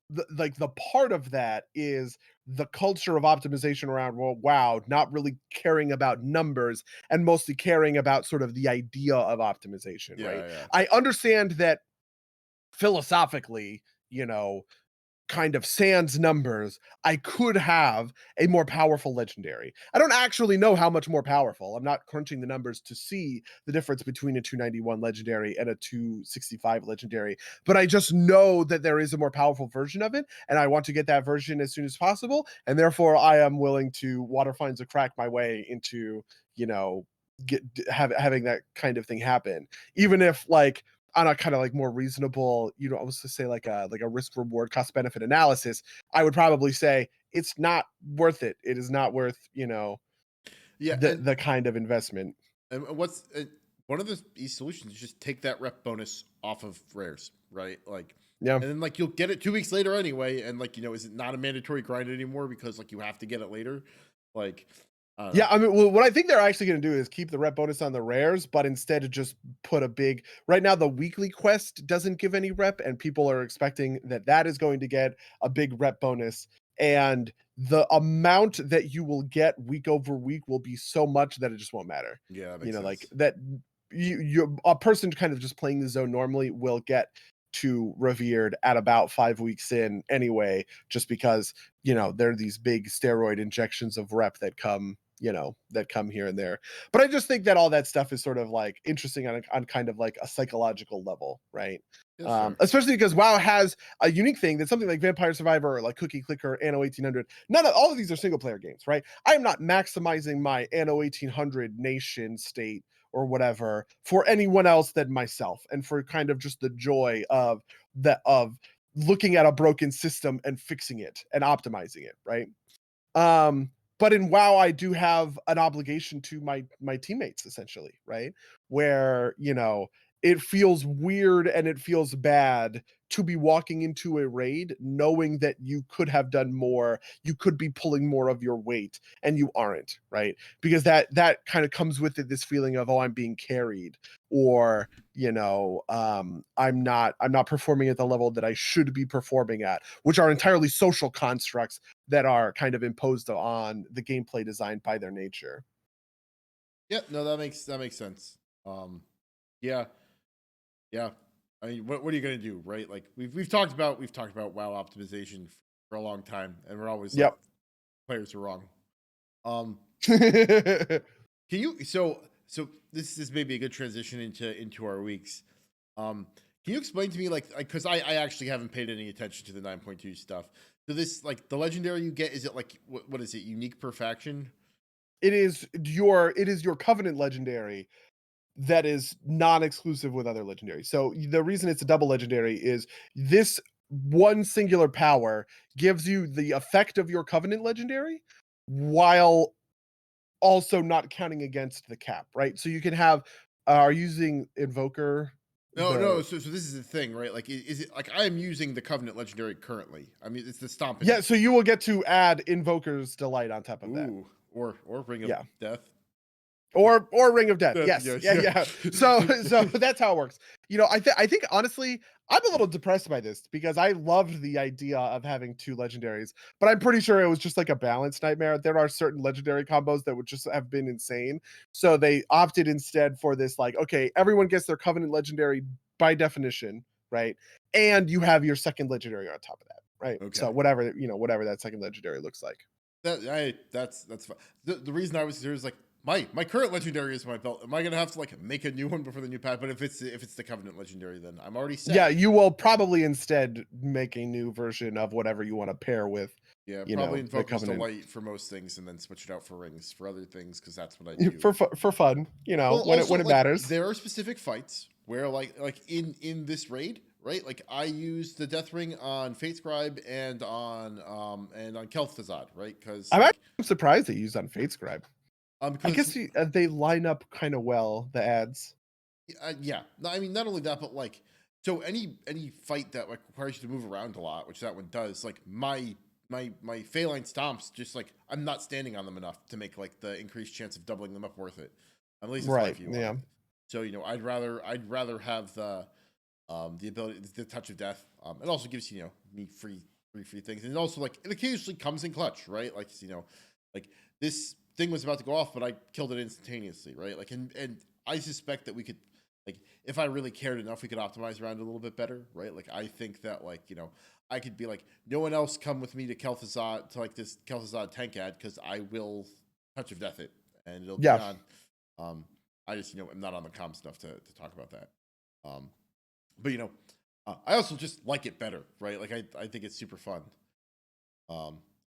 Speaker 2: the part of that is the culture of optimization around WoW, not really caring about numbers and mostly caring about sort of the idea of optimization, right?
Speaker 1: Yeah.
Speaker 2: I understand that philosophically, kind of sans numbers, I could have a more powerful legendary. I don't actually know how much more powerful. I'm not crunching the numbers to see the difference between a 291 legendary and a 265 legendary, but I just know that there is a more powerful version of it, and I want to get that version as soon as possible, and therefore I am willing to water finds a crack my way into, you know, having that kind of thing happen, even if like on a kind of like more reasonable, you know, I was to say like a risk reward cost benefit analysis, I would probably say it's not worth it. It is not worth, you know,
Speaker 1: Yeah,
Speaker 2: the kind of investment.
Speaker 1: and what's one of the easy solutions is just take that rep bonus off of rares, right? Like,
Speaker 2: Yeah.
Speaker 1: and then like you'll get it 2 weeks later anyway, and like, you know, is it not a mandatory grind anymore because like you have to get it later? Like, I don't
Speaker 2: Yeah,
Speaker 1: know.
Speaker 2: I mean, well, what I think they're actually going to do is keep the rep bonus on the rares, but instead just put a big. Right now, the weekly quest doesn't give any rep, and people are expecting that that is going to get a big rep bonus. And the amount that you will get week over week will be so much that it just won't matter.
Speaker 1: Yeah, that
Speaker 2: You
Speaker 1: makes
Speaker 2: know, like
Speaker 1: sense.
Speaker 2: that. You a person kind of just playing the zone normally will get to revered at about 5 weeks in anyway, just because, you know, there are these big steroid injections of rep that come, you know, that come here and there. But I just think that all that stuff is sort of like interesting on kind of like a psychological level, right?
Speaker 1: Yeah, sure.
Speaker 2: Especially because WoW has a unique thing that something like Vampire Survivor or like Cookie Clicker, Anno 1800, none of all of these are single player games, right? I am not maximizing my Anno 1800 nation state or whatever for anyone else than myself, and for kind of just the joy of looking at a broken system and fixing it and optimizing it, right? But in WoW, I do have an obligation to my teammates, essentially, right? Where, you know, it feels weird and it feels bad to be walking into a raid knowing that you could have done more, you could be pulling more of your weight, and you aren't, right? Because that kind of comes with it, this feeling of, oh, I'm being carried, or, you know, I'm not performing at the level that I should be performing at, which are entirely social constructs that are kind of imposed on the gameplay design by their nature.
Speaker 1: Yeah, no, that makes sense. Yeah, yeah. I mean, what are you gonna do, right? Like we've talked about WoW optimization for a long time, and we're always like
Speaker 2: Yep.
Speaker 1: players are wrong. Um, can you so this is maybe a good transition into our weeks. Can you explain to me like because I actually haven't paid any attention to the 9.2 stuff. So this like the legendary you get, is it like what is it, unique per faction?
Speaker 2: It is your covenant legendary that is non-exclusive with other legendaries. So the reason it's a double legendary is this one singular power gives you the effect of your covenant legendary while also not counting against the cap, right? So you can have are using invoker
Speaker 1: No, no.
Speaker 2: the
Speaker 1: So this is the thing, right? Like, is it like I am using the Covenant Legendary currently? I mean, it's the Stomping.
Speaker 2: yeah, so you will get to add invoker's delight on top of that.
Speaker 1: Ooh, or Ring of
Speaker 2: Yeah.
Speaker 1: Death.
Speaker 2: Or Ring of Death.
Speaker 1: Death,
Speaker 2: Yes.
Speaker 1: yes,
Speaker 2: Yeah,
Speaker 1: yeah.
Speaker 2: yeah. So that's how it works. You know, I think honestly, I'm a little depressed by this because I loved the idea of having two legendaries, but I'm pretty sure it was just like a balance nightmare. There are certain legendary combos that would just have been insane. So they opted instead for this, like, okay, everyone gets their covenant legendary by definition, right? And you have your second legendary on top of that, right? So
Speaker 1: Okay.
Speaker 2: whatever, you know, whatever that second legendary looks like.
Speaker 1: That's fine. The reason I was here is like my current legendary is my belt. Am I gonna have to like make a new one before the new pack? But if it's the Covenant legendary, then I'm already
Speaker 2: Yeah,
Speaker 1: set.
Speaker 2: you will probably instead make a new version of whatever you want to pair with,
Speaker 1: Yeah,
Speaker 2: you
Speaker 1: probably
Speaker 2: know, the
Speaker 1: Invoker's
Speaker 2: Covenant
Speaker 1: Delight for most things, and then switch it out for rings for other things because that's what I do.
Speaker 2: for fun, you know,
Speaker 1: Well,
Speaker 2: when it
Speaker 1: also
Speaker 2: when it
Speaker 1: like
Speaker 2: matters.
Speaker 1: there are specific fights where like in this raid, right? Like I use the Death Ring on Fate Scribe and on Kel'Thuzad, right? Because
Speaker 2: I'm
Speaker 1: like
Speaker 2: actually surprised they used on Fate Scribe. I
Speaker 1: because
Speaker 2: guess they line up kind of well, the ads.
Speaker 1: yeah, no, I mean not only that, but like so any fight that like requires you to move around a lot, which that one does, like my Phalanx stomps, just like I'm not standing on them enough to make like the increased chance of doubling them up worth it. At least it's my
Speaker 2: Right.
Speaker 1: view on
Speaker 2: Yeah.
Speaker 1: it. So you know, I'd rather have the ability, the touch of death. It also gives you know me free things, and it also like it occasionally comes in clutch, right? Like you know, like this thing was about to go off, but I killed it instantaneously, right? Like and I suspect that we could like if I really cared enough, we could optimize around it a little bit better, right? Like I think that like I could be like, no one else come with me to Kel'Thuzad to like this Kel'Thuzad tank ad because I will touch of death it and it'll be
Speaker 2: Yeah.
Speaker 1: on. I just I'm not on the comms enough to talk about that. But I also just like it better, right? Like I think it's super fun.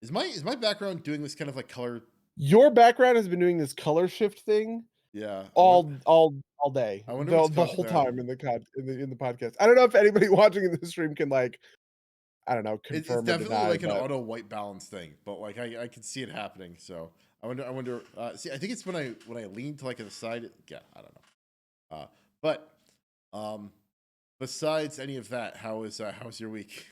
Speaker 1: Is my background doing this kind of like color?
Speaker 2: Your background has been doing this color shift thing
Speaker 1: Yeah,
Speaker 2: all day,
Speaker 1: I wonder what's
Speaker 2: the
Speaker 1: causing
Speaker 2: whole
Speaker 1: that.
Speaker 2: time in the podcast. I don't know if anybody watching in the stream can like, I don't know,
Speaker 1: It's
Speaker 2: confirm or
Speaker 1: definitely
Speaker 2: deny,
Speaker 1: like an
Speaker 2: but
Speaker 1: auto white balance thing, but like I can see it happening. So I wonder. See, I think it's when I lean to like the side. Yeah, I don't know. But besides any of that, how's your week?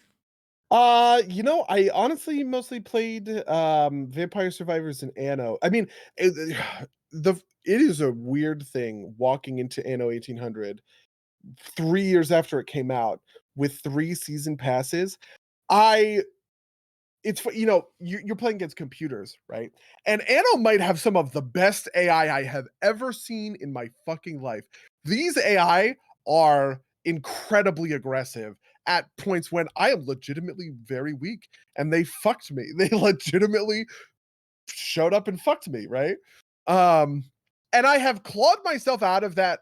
Speaker 2: I honestly mostly played Vampire Survivors and Anno. I mean, it, it is a weird thing walking into Anno 1800 3 years after it came out with 3 season passes. I it's you're playing against computers, right? And Anno might have some of the best AI I have ever seen in my fucking life. These AI are incredibly aggressive at points when I am legitimately very weak, and they fucked me. They legitimately showed up and fucked me, right? Um, and I have clawed myself out of that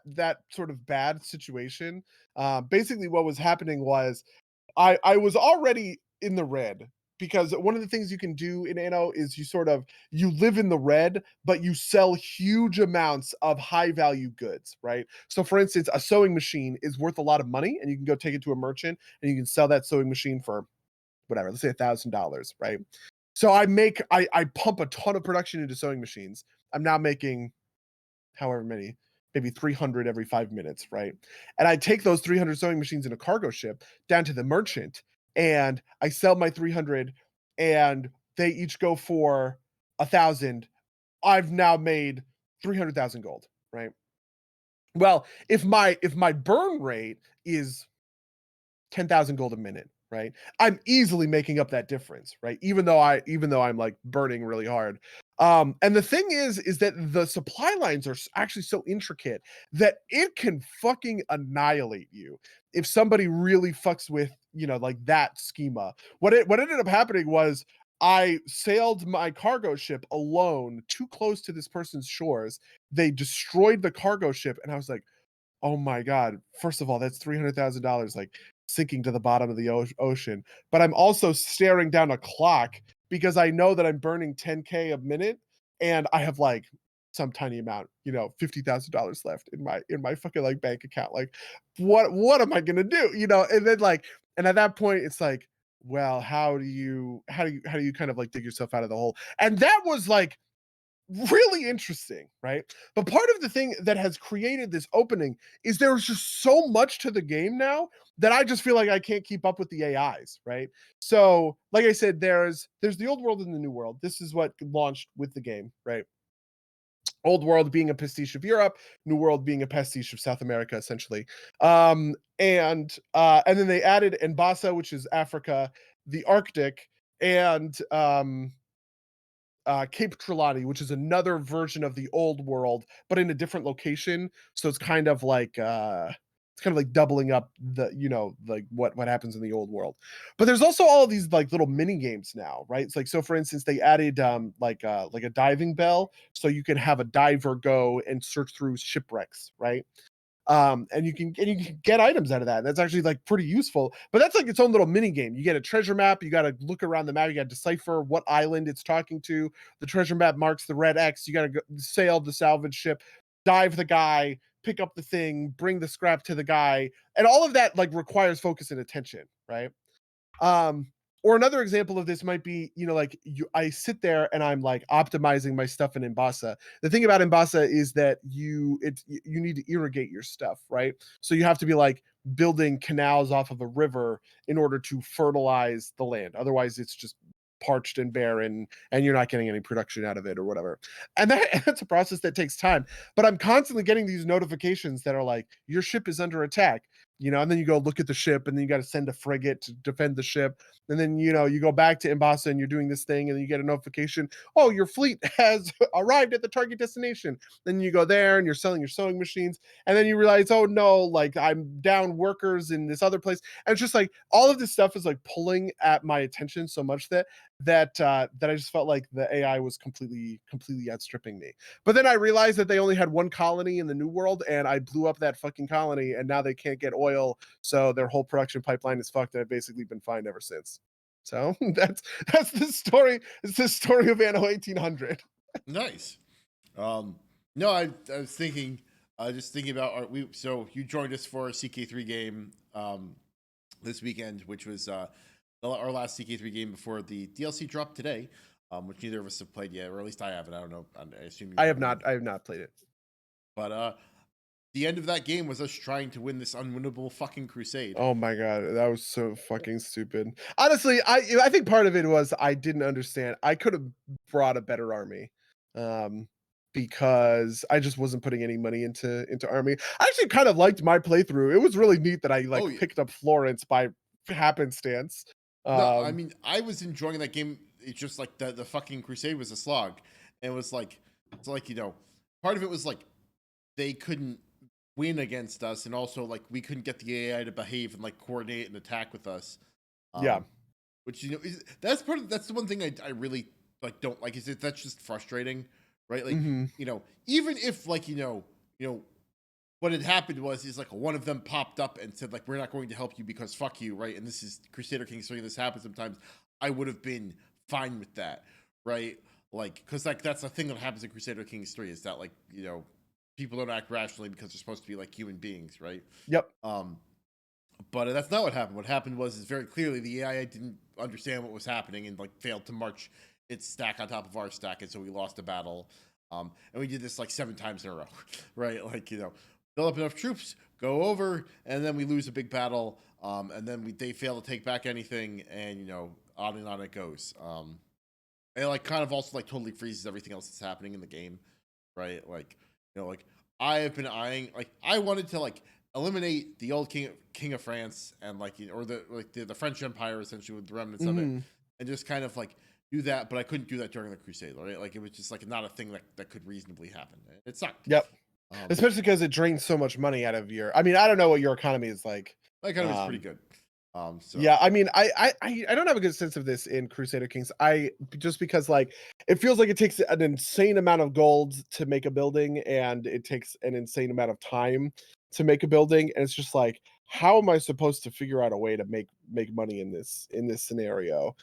Speaker 2: sort of bad situation. Basically, what was happening was I was already in the red because one of the things you can do in Anno is you live in the red, but you sell huge amounts of high value goods, right? So for instance, a sewing machine is worth a lot of money and you can go take it to a merchant and you can sell that sewing machine for whatever, let's say $1,000, right? So I pump a ton of production into sewing machines. I'm now making however many, maybe 300 every 5 minutes, right? And I take those 300 sewing machines in a cargo ship down to the merchant and I sell my 300 and they each go for 1,000. I've now made 300,000 gold, right? Well, if my burn rate is 10,000 gold a minute, right? I'm easily making up that difference, right? Even though I'm like burning really hard. And the thing is that the supply lines are actually so intricate that it can fucking annihilate you if somebody really fucks with, like that schema. What ended up happening was I sailed my cargo ship alone too close to this person's shores. They destroyed the cargo ship, and I was like, oh my god, first of all, that's $300,000 like sinking to the bottom of the ocean, but I'm also staring down a clock because I know that I'm burning 10k a minute and I have like some tiny amount, $50,000 left in my fucking like bank account. Like what am I going to do? And then like and at that point it's like, well, how do you kind of like dig yourself out of the hole? And that was like really interesting, right? But part of the thing that has created this opening is there's just so much to the game now that I just feel like I can't keep up with the AIs, right? So, like I said, there's the old world and the new world. This is what launched with the game, right? Old world being a pastiche of Europe, new world being a pastiche of South America, essentially. And then they added Mbasa, which is Africa, the Arctic, and Cape Trelawney, which is another version of the old world, but in a different location. So it's kind of like doubling up like what happens in the old world. But there's also all of these like little mini games now, right? It's like, so for instance, they added like a diving bell, so you can have a diver go and search through shipwrecks, right? And you can get items out of that. That's actually like pretty useful. But that's like its own little mini game. You get a treasure map. You got to look around the map. You got to decipher what island it's talking to. The treasure map marks the red X. You got to sail the salvage ship, dive the guy, pick up the thing, bring the scrap to the guy, and all of that like requires focus and attention, right? Um, or another example of this might be, I sit there and I'm like optimizing my stuff in Embasa. The thing about Embasa is that you need to irrigate your stuff, right? So you have to be like building canals off of a river in order to fertilize the land. Otherwise, it's just parched and barren and you're not getting any production out of it or whatever. And that's a process that takes time. But I'm constantly getting these notifications that are like, your ship is under attack. and then you go look at the ship, and then you got to send a frigate to defend the ship. And then, you go back to Mbasa and you're doing this thing, and then you get a notification, oh, your fleet has arrived at the target destination. Then you go there and you're selling your sewing machines. And then you realize, oh no, like I'm down workers in this other place. And it's just like all of this stuff is like pulling at my attention so much that I just felt like the AI was completely outstripping me. But then I realized that they only had one colony in the New World, and I blew up that fucking colony, and now they can't get oil, so their whole production pipeline is fucked, and I've basically been fine ever since. So that's the story. It's the story of Anno 1800.
Speaker 1: Nice. No, I was thinking, just thinking about so you joined us for a CK3 game this weekend, which was our last CK3 game before the DLC dropped today, which neither of us have played yet, or at least I haven't. I don't know. I assume
Speaker 2: I have not played it.
Speaker 1: But the end of that game was us trying to win this unwinnable fucking crusade.
Speaker 2: Oh my god, that was so fucking stupid. Honestly, I think part of it was I didn't understand. I could have brought a better army. Because I just wasn't putting any money into army. I actually kind of liked my playthrough. It was really neat that I picked up Florence by happenstance.
Speaker 1: No, I mean, I was enjoying that game. It's just like the fucking crusade was a slog. And it was like, it's like, part of it was like they couldn't win against us, and also like we couldn't get the AI to behave and like coordinate and attack with us.
Speaker 2: Yeah.
Speaker 1: Which that's the one thing I really like don't like, is that's just frustrating, right? Like, even if like what had happened is like one of them popped up and said like, we're not going to help you because fuck you, right? And this is Crusader Kings 3, this happens sometimes. I would have been fine with that, right? Like, because like that's the thing that happens in Crusader Kings 3, is that like people don't act rationally because they're supposed to be like human beings, right?
Speaker 2: Yep.
Speaker 1: But that's not what happened. What happened is very clearly the AI didn't understand what was happening and like failed to march its stack on top of our stack, and so we lost a battle. And we did this like 7 times in a row, right? Like, build up enough troops, go over, and then we lose a big battle, and then they fail to take back anything, and on and on it goes. And it like kind of also like totally freezes everything else that's happening in the game, right? Like, like I have been eyeing, like I wanted to like eliminate the old king of France, and like or the French Empire, essentially, with the remnants of it, and just kind of like do that, but I couldn't do that during the crusade, right? Like it was just like not a thing that could reasonably happen. It sucked.
Speaker 2: Yep. Especially because it drains so much money out of I mean, I don't know what your economy is like.
Speaker 1: My economy is pretty good. So
Speaker 2: yeah, I mean, I don't have a good sense of this in Crusader Kings. Just because like it feels like it takes an insane amount of gold to make a building, and it takes an insane amount of time to make a building, and it's just like, how am I supposed to figure out a way to make money in this scenario?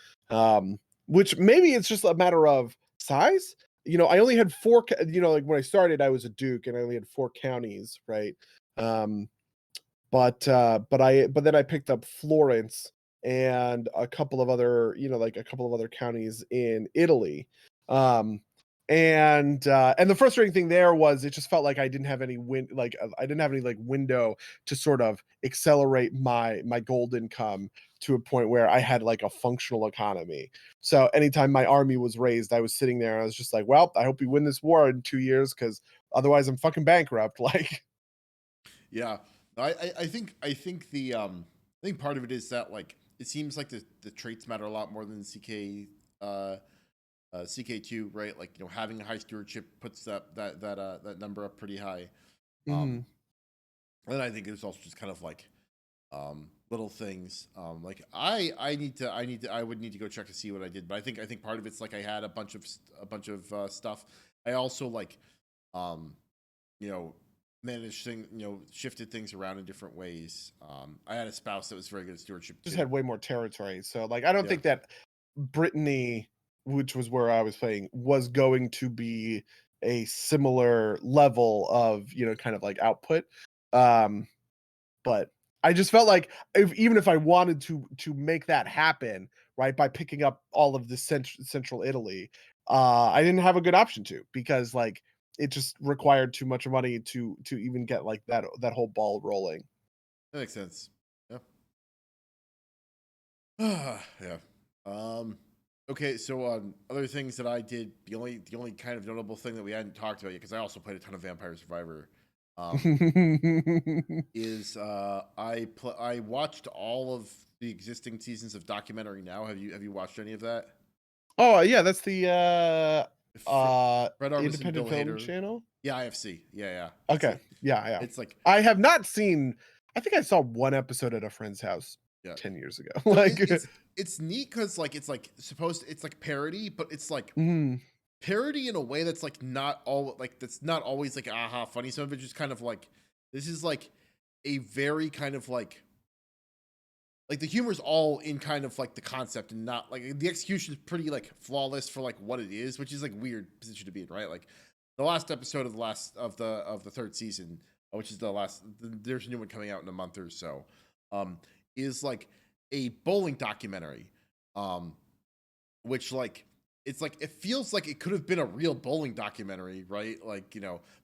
Speaker 2: Which maybe it's just a matter of size. I only had 4. Like when I started, I was a duke, and I only had 4 counties, right? But then I picked up Florence and a couple of other, like a couple of other counties in Italy. And the frustrating thing there was it just felt like I didn't have any I didn't have any like window to sort of accelerate my gold income to a point where I had like a functional economy. So anytime my army was raised, I was sitting there and I was just like, well, I hope we win this war in 2 years, because otherwise I'm fucking bankrupt. Like,
Speaker 1: yeah. I think I think part of it is that like it seems like the traits matter a lot more than CK2, right? Like having a high stewardship puts that number up pretty high. And I think it's also just kind of like little things. Like I would need to go check to see what I did, but I think part of it's like I had a bunch of stuff. I also like managed things, shifted things around in different ways. I had a spouse that was very good at stewardship
Speaker 2: just
Speaker 1: too.
Speaker 2: had way more territory. So like I don't think that Brittany, which was where I was playing, was going to be a similar level of, kind of like output. But I just felt like even if I wanted to make that happen, right, by picking up all of the central Italy, I didn't have a good option to, because like it just required too much money to even get like that whole ball rolling.
Speaker 1: That makes sense. Yeah. Yeah. Okay, so other things that I did, the only kind of notable thing that we hadn't talked about yet, because I also played a ton of Vampire Survivor. Um, is I watched all of the existing seasons of Documentary Now. Have you watched any of that?
Speaker 2: Oh, yeah, that's the,
Speaker 1: Fred Armisen,
Speaker 2: independent
Speaker 1: Bill
Speaker 2: film
Speaker 1: Hader.
Speaker 2: channel?
Speaker 1: Yeah, IFC. Yeah, yeah.
Speaker 2: Okay. Yeah, yeah.
Speaker 1: It's like
Speaker 2: I have not seen I think I saw one episode at a friend's house
Speaker 1: yeah.
Speaker 2: 10 years ago.
Speaker 1: So
Speaker 2: Like
Speaker 1: it's neat because like it's like parody, but it's like
Speaker 2: Mhm.
Speaker 1: parody in a way that's like not all like that's not always like aha funny. Some of it just kind of like this is like a very kind of like the humor is all in kind of like the concept and not like the execution is pretty like flawless for like what it is, which is like weird position to be in, right? Like the last episode of the third season, which is there's a new one coming out in a month or so, um, is like a bowling documentary, um, which like it's like it feels like it could have been a real bowling documentary, right? Like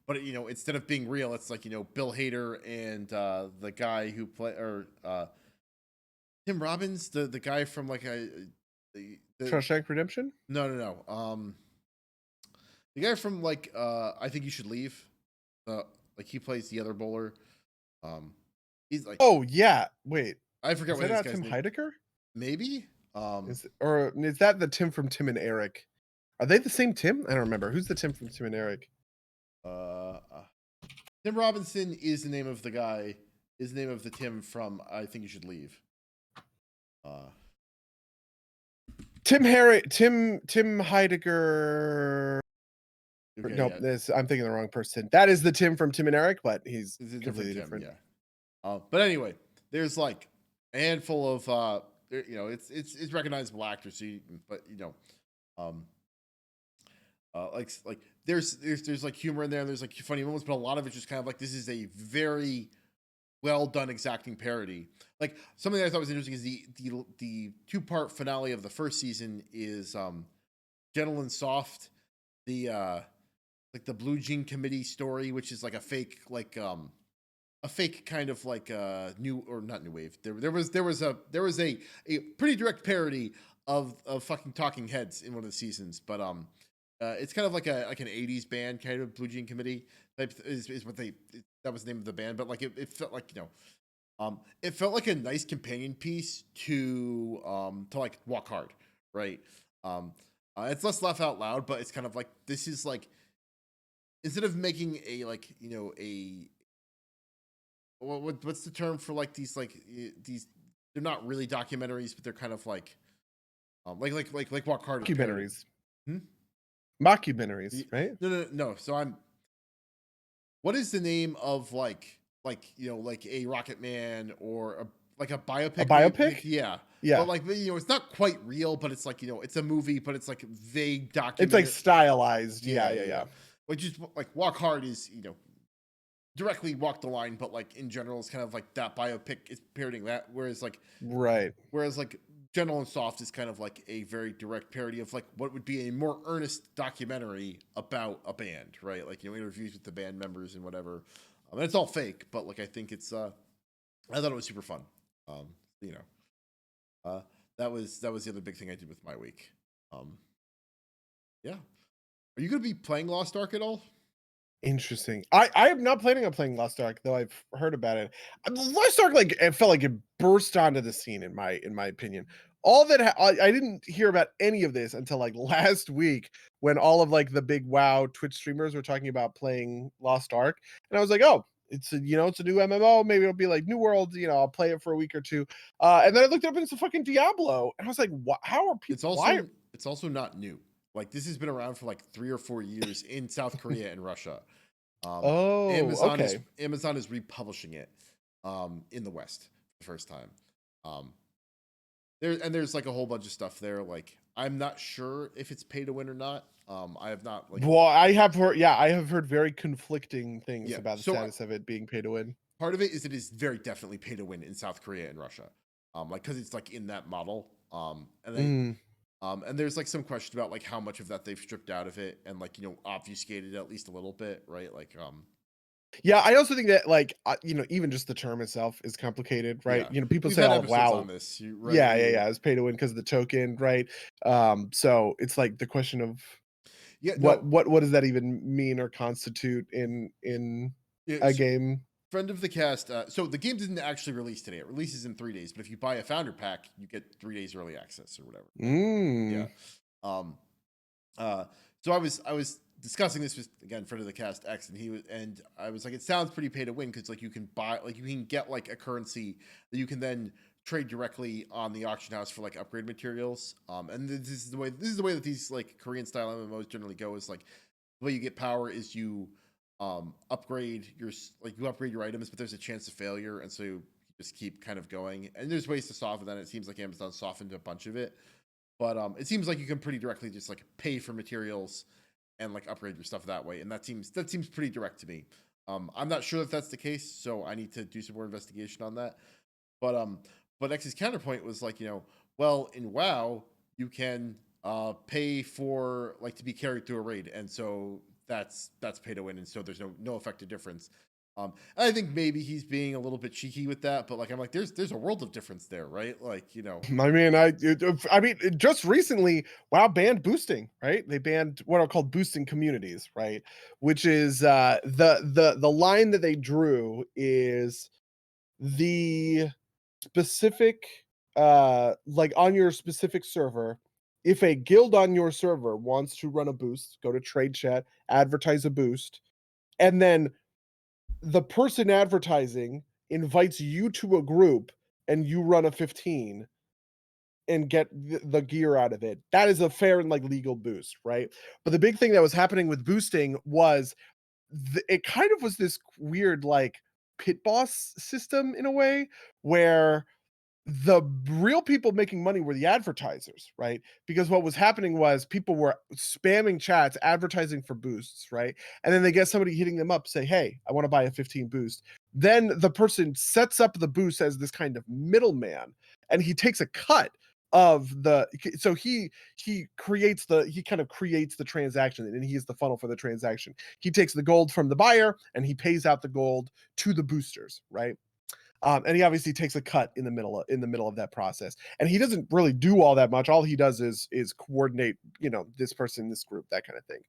Speaker 1: but instead of being real, it's like Bill Hader and the guy who play or Tim Robbins, the guy from like the
Speaker 2: Shawshank Redemption?
Speaker 1: no. The guy from like I Think You Should Leave. Like he plays the other bowler. Um he's like
Speaker 2: Oh, yeah. Wait.
Speaker 1: I forget
Speaker 2: Is
Speaker 1: what
Speaker 2: that
Speaker 1: this
Speaker 2: not
Speaker 1: guy's
Speaker 2: Tim
Speaker 1: name.
Speaker 2: Heidecker?
Speaker 1: Maybe? Um
Speaker 2: Is that the Tim from Tim and Eric? Are they the same Tim? I don't remember. Who's the Tim from Tim and Eric?
Speaker 1: uh, uh Tim Robinson is the name of the guy, is the name of the Tim from I Think You Should Leave. Uh
Speaker 2: Tim Heidecker.
Speaker 1: okay,
Speaker 2: Nope,
Speaker 1: yeah.
Speaker 2: this I'm thinking the wrong person. That is the Tim from Tim and Eric, but he's
Speaker 1: It's a different
Speaker 2: completely
Speaker 1: Tim,
Speaker 2: different.
Speaker 1: yeah. But anyway, there's like a handful of it's recognizable actors, so but um like there's like humor in there, and there's like funny moments, but a lot of it's just kind of like this is a very well done exacting parody. Like something that I thought was interesting is the two-part finale of the first season is Gentle and Soft, the like the Blue Jean Committee story, which is like a fake kind of like new or not new wave. There was a pretty direct parody of fucking Talking Heads in one of the seasons, but it's kind of like an '80s band kind of Blue Jean Committee type is what that was the name of the band, but like it felt like it felt like a nice companion piece to like Walk Hard, right? It's less laugh out loud, but it's kind of like this is like instead of making a like a what's the term for like these they're not really documentaries, but they're kind of like Walk Hard is parody.
Speaker 2: Mockumentaries.
Speaker 1: Hmm?
Speaker 2: Mockumentaries, right?
Speaker 1: No. So what is the name of like a Rocket Man or like a
Speaker 2: A
Speaker 1: biopic?
Speaker 2: biopic?
Speaker 1: Yeah, but
Speaker 2: Yeah.
Speaker 1: like it's not quite real, but it's like it's a movie, but it's like vague
Speaker 2: It's like
Speaker 1: documentary.
Speaker 2: stylized. Yeah,
Speaker 1: Yeah,
Speaker 2: yeah,
Speaker 1: yeah, yeah.
Speaker 2: yeah.
Speaker 1: Which is like Walk Hard is directly walk the line, but like in general, it's kind of like that biopic is parodying that.
Speaker 2: Right.
Speaker 1: Whereas like Gentle and Soft is kind of like a very direct parody of like what would be a more earnest documentary about a band, right? Like interviews with the band members and whatever. And it's all fake, but like I think it's I thought it was super fun. Um, you know, that was the other big thing I did with my week. Um, yeah. Are you going to be playing Lost Ark at all?
Speaker 2: Interesting. I am not planning on playing Lost Ark, though I've heard about it. Lost Ark, like it felt like it burst onto the scene in my opinion. All that I didn't hear about any of this until like last week when all of like the big WoW Twitch streamers were talking about playing Lost Ark, and I was like, oh, it's it's a new MMO. Maybe it'll be like New World. I'll play it for a week or two. And then I looked up and it's a fucking Diablo, and I was like, how are people?
Speaker 1: It's
Speaker 2: Why?
Speaker 1: also not new. Like this has been around for like 3 or 4 years in South Korea and Russia. Um,
Speaker 2: Oh, okay.
Speaker 1: Amazon is republishing it in the West for the first time. Um, there's like a whole bunch of stuff there. Like I'm not sure if it's pay to win or not. I have not like
Speaker 2: Well, I have heard, yeah, I have heard very conflicting things
Speaker 1: yeah.
Speaker 2: about the
Speaker 1: So
Speaker 2: status of it being pay to win.
Speaker 1: part of it is very definitely pay to win in South Korea and Russia. Like because it's like in that model.
Speaker 2: Mm.
Speaker 1: And there's like some question about like how much of that they've stripped out of it and like obfuscated at least a little bit, right? Like
Speaker 2: Yeah, I also think that like even just the term itself is complicated, right?
Speaker 1: yeah,
Speaker 2: People
Speaker 1: we've
Speaker 2: say,
Speaker 1: had
Speaker 2: "Oh,
Speaker 1: episodes
Speaker 2: wow,
Speaker 1: on this, right?
Speaker 2: yeah, yeah, yeah, it's pay to win because of the token," right? So it's like the question of
Speaker 1: Yeah, no,
Speaker 2: what does that even mean or constitute in
Speaker 1: Yeah,
Speaker 2: a game.
Speaker 1: friend of the cast. So the game didn't actually release today. It releases in 3 days, but if you buy a founder pack, you get 3 days early access or whatever. Yeah.
Speaker 2: Mm.
Speaker 1: Um. Uh. So I was discussing this with, again, friend of the cast X, and I was like, it sounds pretty pay to win because like you can buy, like you can get like a currency that you can then trade directly on the auction house for like upgrade materials. And this is the way that these like Korean style MMOs generally go, is like the way you get power is you upgrade you upgrade your items, but there's a chance of failure, and so you just keep kind of going. And there's ways to soften that. It seems like Amazon softened a bunch of it, but it seems like you can pretty directly just like pay for materials and like upgrade your stuff that way, and that seems pretty direct to me. I'm not sure if that's the case, so I need to do some more investigation on that. But X's counterpoint was like, well, in WoW you can pay for like to be carried through a raid, and so that's pay to win, and so there's no effective difference. And I think maybe he's being a little bit cheeky with that, but like I'm like, there's a world of difference there, right? Like,
Speaker 2: I mean, just recently, WoW banned boosting, right? They banned what are called boosting communities, right? Which is the line that they drew is the specific like on your specific server. If a guild on your server wants to run a boost, go to trade chat, advertise a boost, and then the person advertising invites you to a group and you run a 15 and get the gear out of it. That is a fair and like legal boost, right? But the big thing that was happening with boosting was it kind of was this weird like pit boss system in a way where the real people making money were the advertisers, right? Because what was happening was people were spamming chats advertising for boosts, right? And then they get somebody hitting them up, say, "Hey, I want to buy a 15 boost." Then the person sets up the boost as this kind of middleman, and he takes a cut of the so he kind of creates the transaction, and he is the funnel for the transaction. He takes the gold from the buyer and he pays out the gold to the boosters, right? And he obviously takes a cut in the middle of that process, and he doesn't really do all that much. All he does is coordinate, this person, this group, that kind of thing.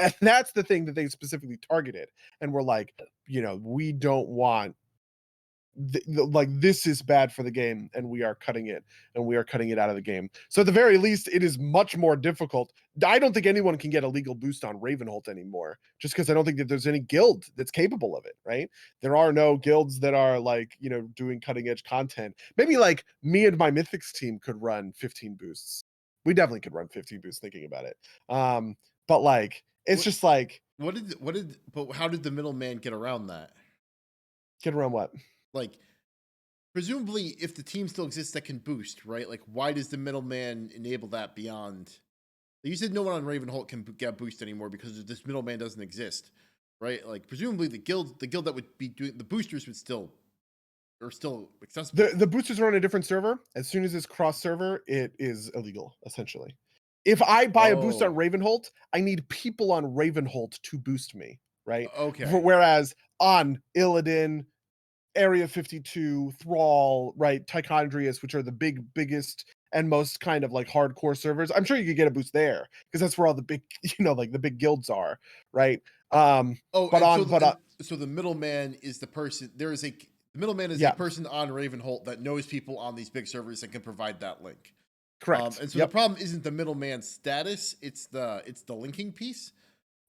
Speaker 2: And that's the thing that they specifically targeted, and were like, we don't want like this is bad for the game, and we are cutting it, and we are cutting it out of the game. So at the very least, it is much more difficult. I don't think anyone can get a legal boost on Ravenholt anymore, just because I don't think that there's any guild that's capable of it, right? There are no guilds that are like, doing cutting edge content. Maybe like me and my Mythics team could run 15 boosts. We definitely could run 15 boosts thinking about it. But like it's
Speaker 1: what
Speaker 2: just like
Speaker 1: but how did the middleman get around that?
Speaker 2: get around what?
Speaker 1: Like, presumably, if the team still exists that can boost, right? Like, why does the middleman enable that beyond? You said no one on Ravenholt can get boost anymore because this middleman doesn't exist, right? Like, presumably the guild that would be doing the boosters would still are still accessible.
Speaker 2: The boosters are on a different server. As soon as it's cross server, it is illegal, essentially. If I buy a boost on
Speaker 1: Oh,
Speaker 2: Ravenholt, I need people on Ravenholt to boost me, right?
Speaker 1: okay.
Speaker 2: Whereas on Illidan, Area 52, Thrall, right, Tichondrius, which are the biggest and most kind of like hardcore servers, I'm sure you could get a boost there because that's where all the big, like the big guilds are, right?
Speaker 1: Oh,
Speaker 2: But
Speaker 1: and so
Speaker 2: on, but
Speaker 1: the middleman is the person. The middleman is a
Speaker 2: yeah,
Speaker 1: person on Ravenholt that knows people on these big servers and can provide that link.
Speaker 2: correct.
Speaker 1: And so the
Speaker 2: Yep.
Speaker 1: problem isn't the middleman's status; it's the linking piece.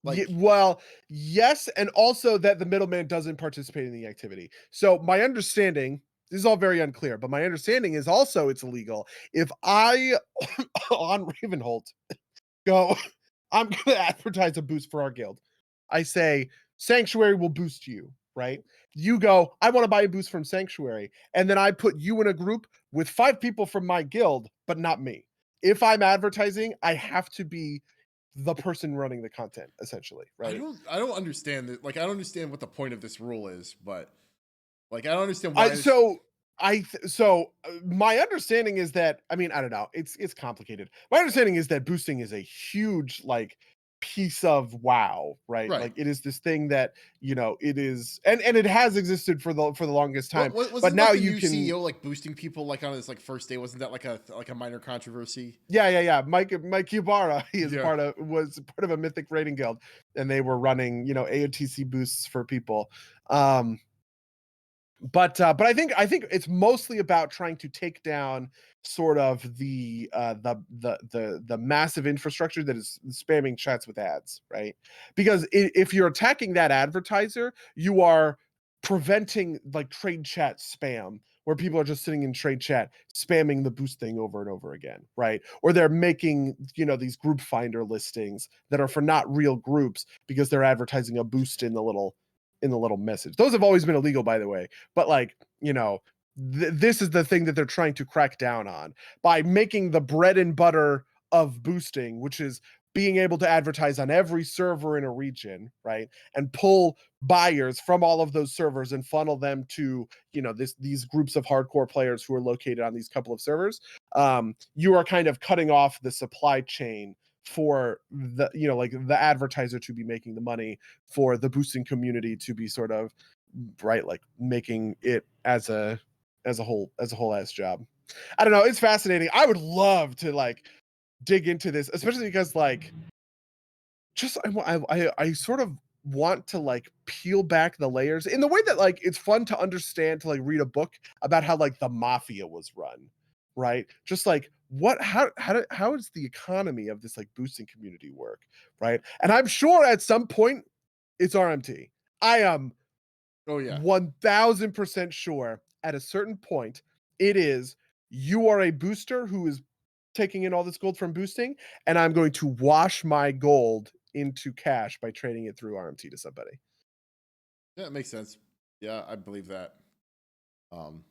Speaker 1: Like,
Speaker 2: Well, yes, and also that the middleman doesn't participate in the activity. So my understanding, this is all very unclear, but my understanding is also it's illegal if I on Ravenholt go, I'm gonna advertise a boost for our guild. I say Sanctuary will boost you, right? You go, I want to buy a boost from Sanctuary, and then I put you in a group with 5 people from my guild, but not me. If I'm advertising, I have to be the person running the content, essentially, right?
Speaker 1: I don't understand that. Like, I don't understand what the point of this rule is, but like, I don't understand
Speaker 2: I
Speaker 1: why this.
Speaker 2: so I so my understanding is that I mean I don't know, it's complicated. My understanding is that boosting is a huge like piece of WoW, right?
Speaker 1: Right.
Speaker 2: Like it is this thing that, you know, it is, and it has existed for the longest time. But
Speaker 1: Wasn't
Speaker 2: now
Speaker 1: like the
Speaker 2: you
Speaker 1: new
Speaker 2: can,
Speaker 1: CEO like boosting people like on his like first day? Wasn't that like a minor controversy?
Speaker 2: yeah. Mike Ybarra, he is
Speaker 1: Yeah.
Speaker 2: was part of a Mythic raiding guild, and they were running, you know, AOTC boosts for people. Um, but I think it's mostly about trying to take down sort of the massive infrastructure that is spamming chats with ads, right? Because if you're attacking that advertiser, you are preventing like trade chat spam, where people are just sitting in trade chat spamming the boost thing over and over again, right? Or they're making, you know, these group finder listings that are for not real groups because they're advertising a boost in the little message. Those have always been illegal, by the way. But like, you know, this is the thing that they're trying to crack down on by making the bread and butter of boosting, which is being able to advertise on every server in a region, right? And pull buyers from all of those servers and funnel them to, you know, these groups of hardcore players who are located on these couple of servers. You are kind of cutting off the supply chain for the, you know, like the advertiser to be making the money, for the boosting community to be sort of, right, like making it as a whole ass job. I don't know, it's fascinating. I would love to like dig into this, especially because like just I sort of want to like peel back the layers in the way that like it's fun to understand, to like read a book about how like the mafia was run, right? Just like what how does the economy of this like boosting community work, right? And I'm sure at some point it's RMT. I am
Speaker 1: Oh yeah.
Speaker 2: 1000% sure at a certain point it is, you are a booster who is taking in all this gold from boosting, and I'm going to wash my gold into cash by trading it through RMT to somebody.
Speaker 1: Yeah, it makes sense. Yeah, I believe that. Um,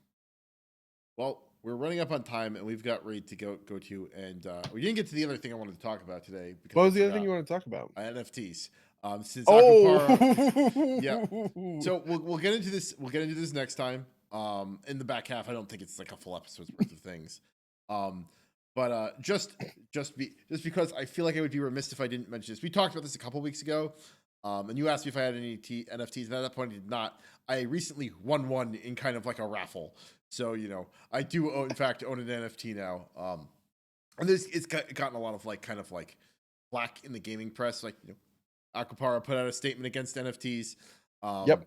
Speaker 1: well, we're running up on time, and we've got raid to go to, and we didn't get to the other thing I wanted to talk about today because
Speaker 2: What
Speaker 1: I
Speaker 2: was the other thing
Speaker 1: forgot.
Speaker 2: you want to talk about?
Speaker 1: NFTs. Since
Speaker 2: Oh,
Speaker 1: Akupara, yeah. So we'll get into this. We'll get into this next time. In the back half, I don't think it's like a full episode's worth of things. Um, but just because I feel like I would be remiss if I didn't mention this. We talked about this a couple weeks ago. And you asked me if I had any NFTs, and at that point I did not. I recently won one in kind of like a raffle. So, you know, I do in fact own an NFT now. And it's gotten a lot of like kind of like flack in the gaming press. Like, you know, Akupara put out a statement against NFTs.
Speaker 2: yep.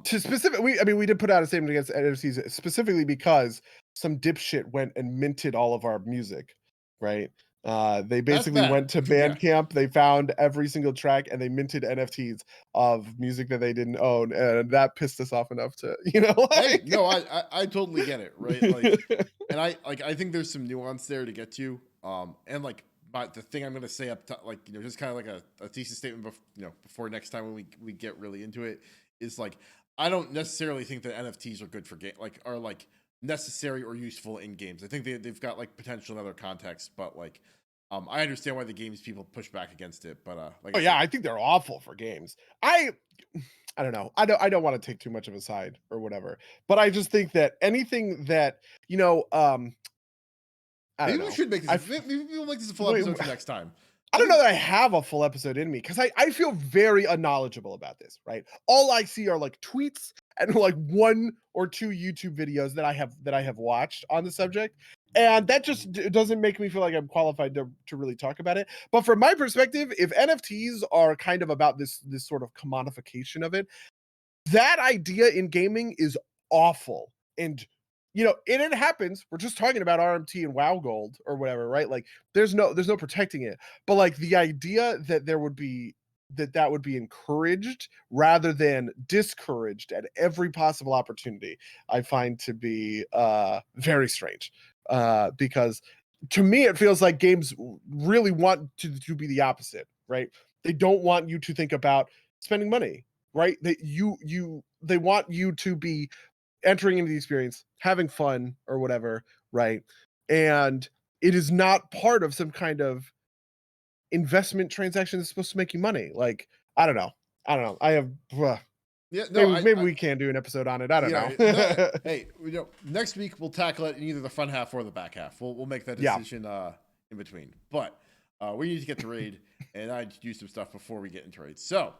Speaker 2: To specific, we did put out a statement against NFTs specifically because some dipshit went and minted all of our music, right? They
Speaker 1: That's
Speaker 2: basically
Speaker 1: bad.
Speaker 2: went to
Speaker 1: Yeah.
Speaker 2: Bandcamp, they found every single track, and they minted NFTs of music that they didn't own, and that pissed us off enough to, you know,
Speaker 1: Hey,
Speaker 2: like.
Speaker 1: no, I totally get it, right? Like, and I think there's some nuance there to get to. And like, but the thing I'm gonna say up top, like, you know, just kind of like a thesis statement, you know, before next time when we get really into it, is like, I don't necessarily think that NFTs are good for game, like, are like necessary or useful in games. I think they've got like potential in other contexts, but like, I understand why the games people push back against it, but like
Speaker 2: Oh
Speaker 1: I
Speaker 2: yeah,
Speaker 1: said,
Speaker 2: I think they're awful for games. I don't know. I don't want to take too much of a side or whatever. But I just think that anything that, you know, I don't
Speaker 1: maybe we
Speaker 2: know.
Speaker 1: should make this.
Speaker 2: I
Speaker 1: Maybe we'll make this a full
Speaker 2: wait,
Speaker 1: episode for next time.
Speaker 2: I
Speaker 1: I
Speaker 2: don't know
Speaker 1: think
Speaker 2: that I have a full episode in me because I feel very unknowledgeable about this, right? All I see are like tweets and like one or two YouTube videos that I have watched on the subject. And that just doesn't make me feel like I'm qualified to really talk about it. But from my perspective, if NFTs are kind of about this sort of commodification of it, that idea in gaming is awful. And you know, it happens. We're just talking about RMT and WoW Gold or whatever, right? Like there's no protecting it. But like the idea that there would be that would be encouraged rather than discouraged at every possible opportunity, I find to be very strange. Because to me it feels like games really want to be the opposite, right? They don't want you to think about spending money, right? They want you to be entering into the experience, having fun or whatever, right? And it is not part of some kind of investment transaction that's supposed to make you money. Like, I don't know. I don't know. I have
Speaker 1: yeah, no,
Speaker 2: maybe we can do an episode on it. I don't
Speaker 1: yeah,
Speaker 2: know.
Speaker 1: no. Hey, you know, next week we'll tackle it in either the front half or the back half. We'll make that
Speaker 2: Yeah.
Speaker 1: decision in between. But We need to get to raid, and I do some stuff before we get into raid. So,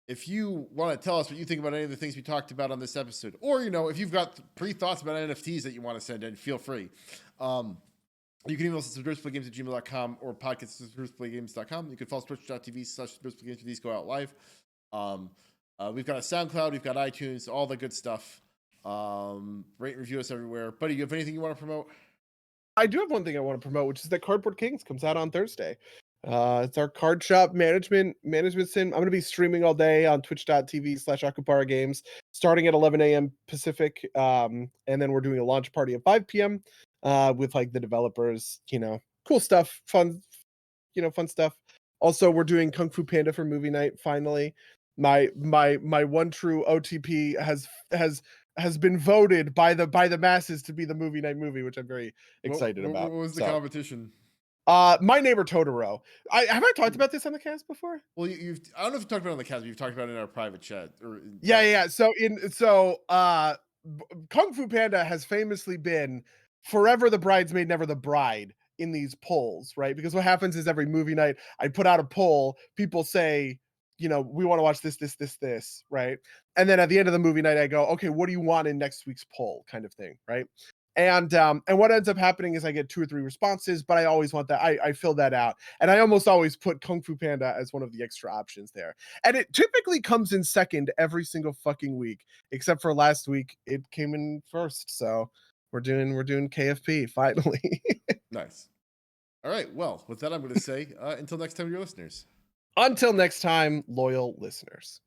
Speaker 1: if you want to tell us what you think about any of the things we talked about on this episode, or if you've got pre-thoughts about NFTs that you want to send in, feel free. You can email us at derpsplaygames@gmail.com or podcast@derpsplaygames.com. You can follow us twitch.tv/derpsplaygames. Go out live. We've got a SoundCloud, we've got iTunes, all the good stuff. Rate and review us everywhere. Buddy, you have anything you want to promote?
Speaker 2: I do have one thing I want to promote, which is that Cardboard Kings comes out on Thursday. It's our card shop management sim. I'm going to be streaming all day on twitch.tv/Akupara Games, starting at 11 a.m. Pacific. And then we're doing a launch party at 5 p.m. With like the developers, cool stuff, fun stuff. Also, we're doing Kung Fu Panda for movie night. Finally, my one true OTP has been voted by the masses to be the movie night movie, which I'm very excited about.
Speaker 1: What was the competition?
Speaker 2: My Neighbor Totoro. Have I talked about this on the cast before?
Speaker 1: Well, I don't know if you talked about it on the cast, but you've talked about it in our private chat.
Speaker 2: Yeah. So Kung Fu Panda has famously been forever the bridesmaid, never the bride in these polls, right? Because what happens is every movie night I put out a poll, people say, we want to watch this, right? And then at the end of the movie night, I go, okay, what do you want in next week's poll, kind of thing, right? And what ends up happening is I get 2 or 3 responses, but I always want that. I fill that out, and I almost always put Kung Fu Panda as one of the extra options there. And it typically comes in second every single fucking week, except for last week it came in first. So we're doing KFP finally.
Speaker 1: Nice. All right. Well, with that, I'm going to say until next time, dear listeners.
Speaker 2: Until next time, loyal listeners.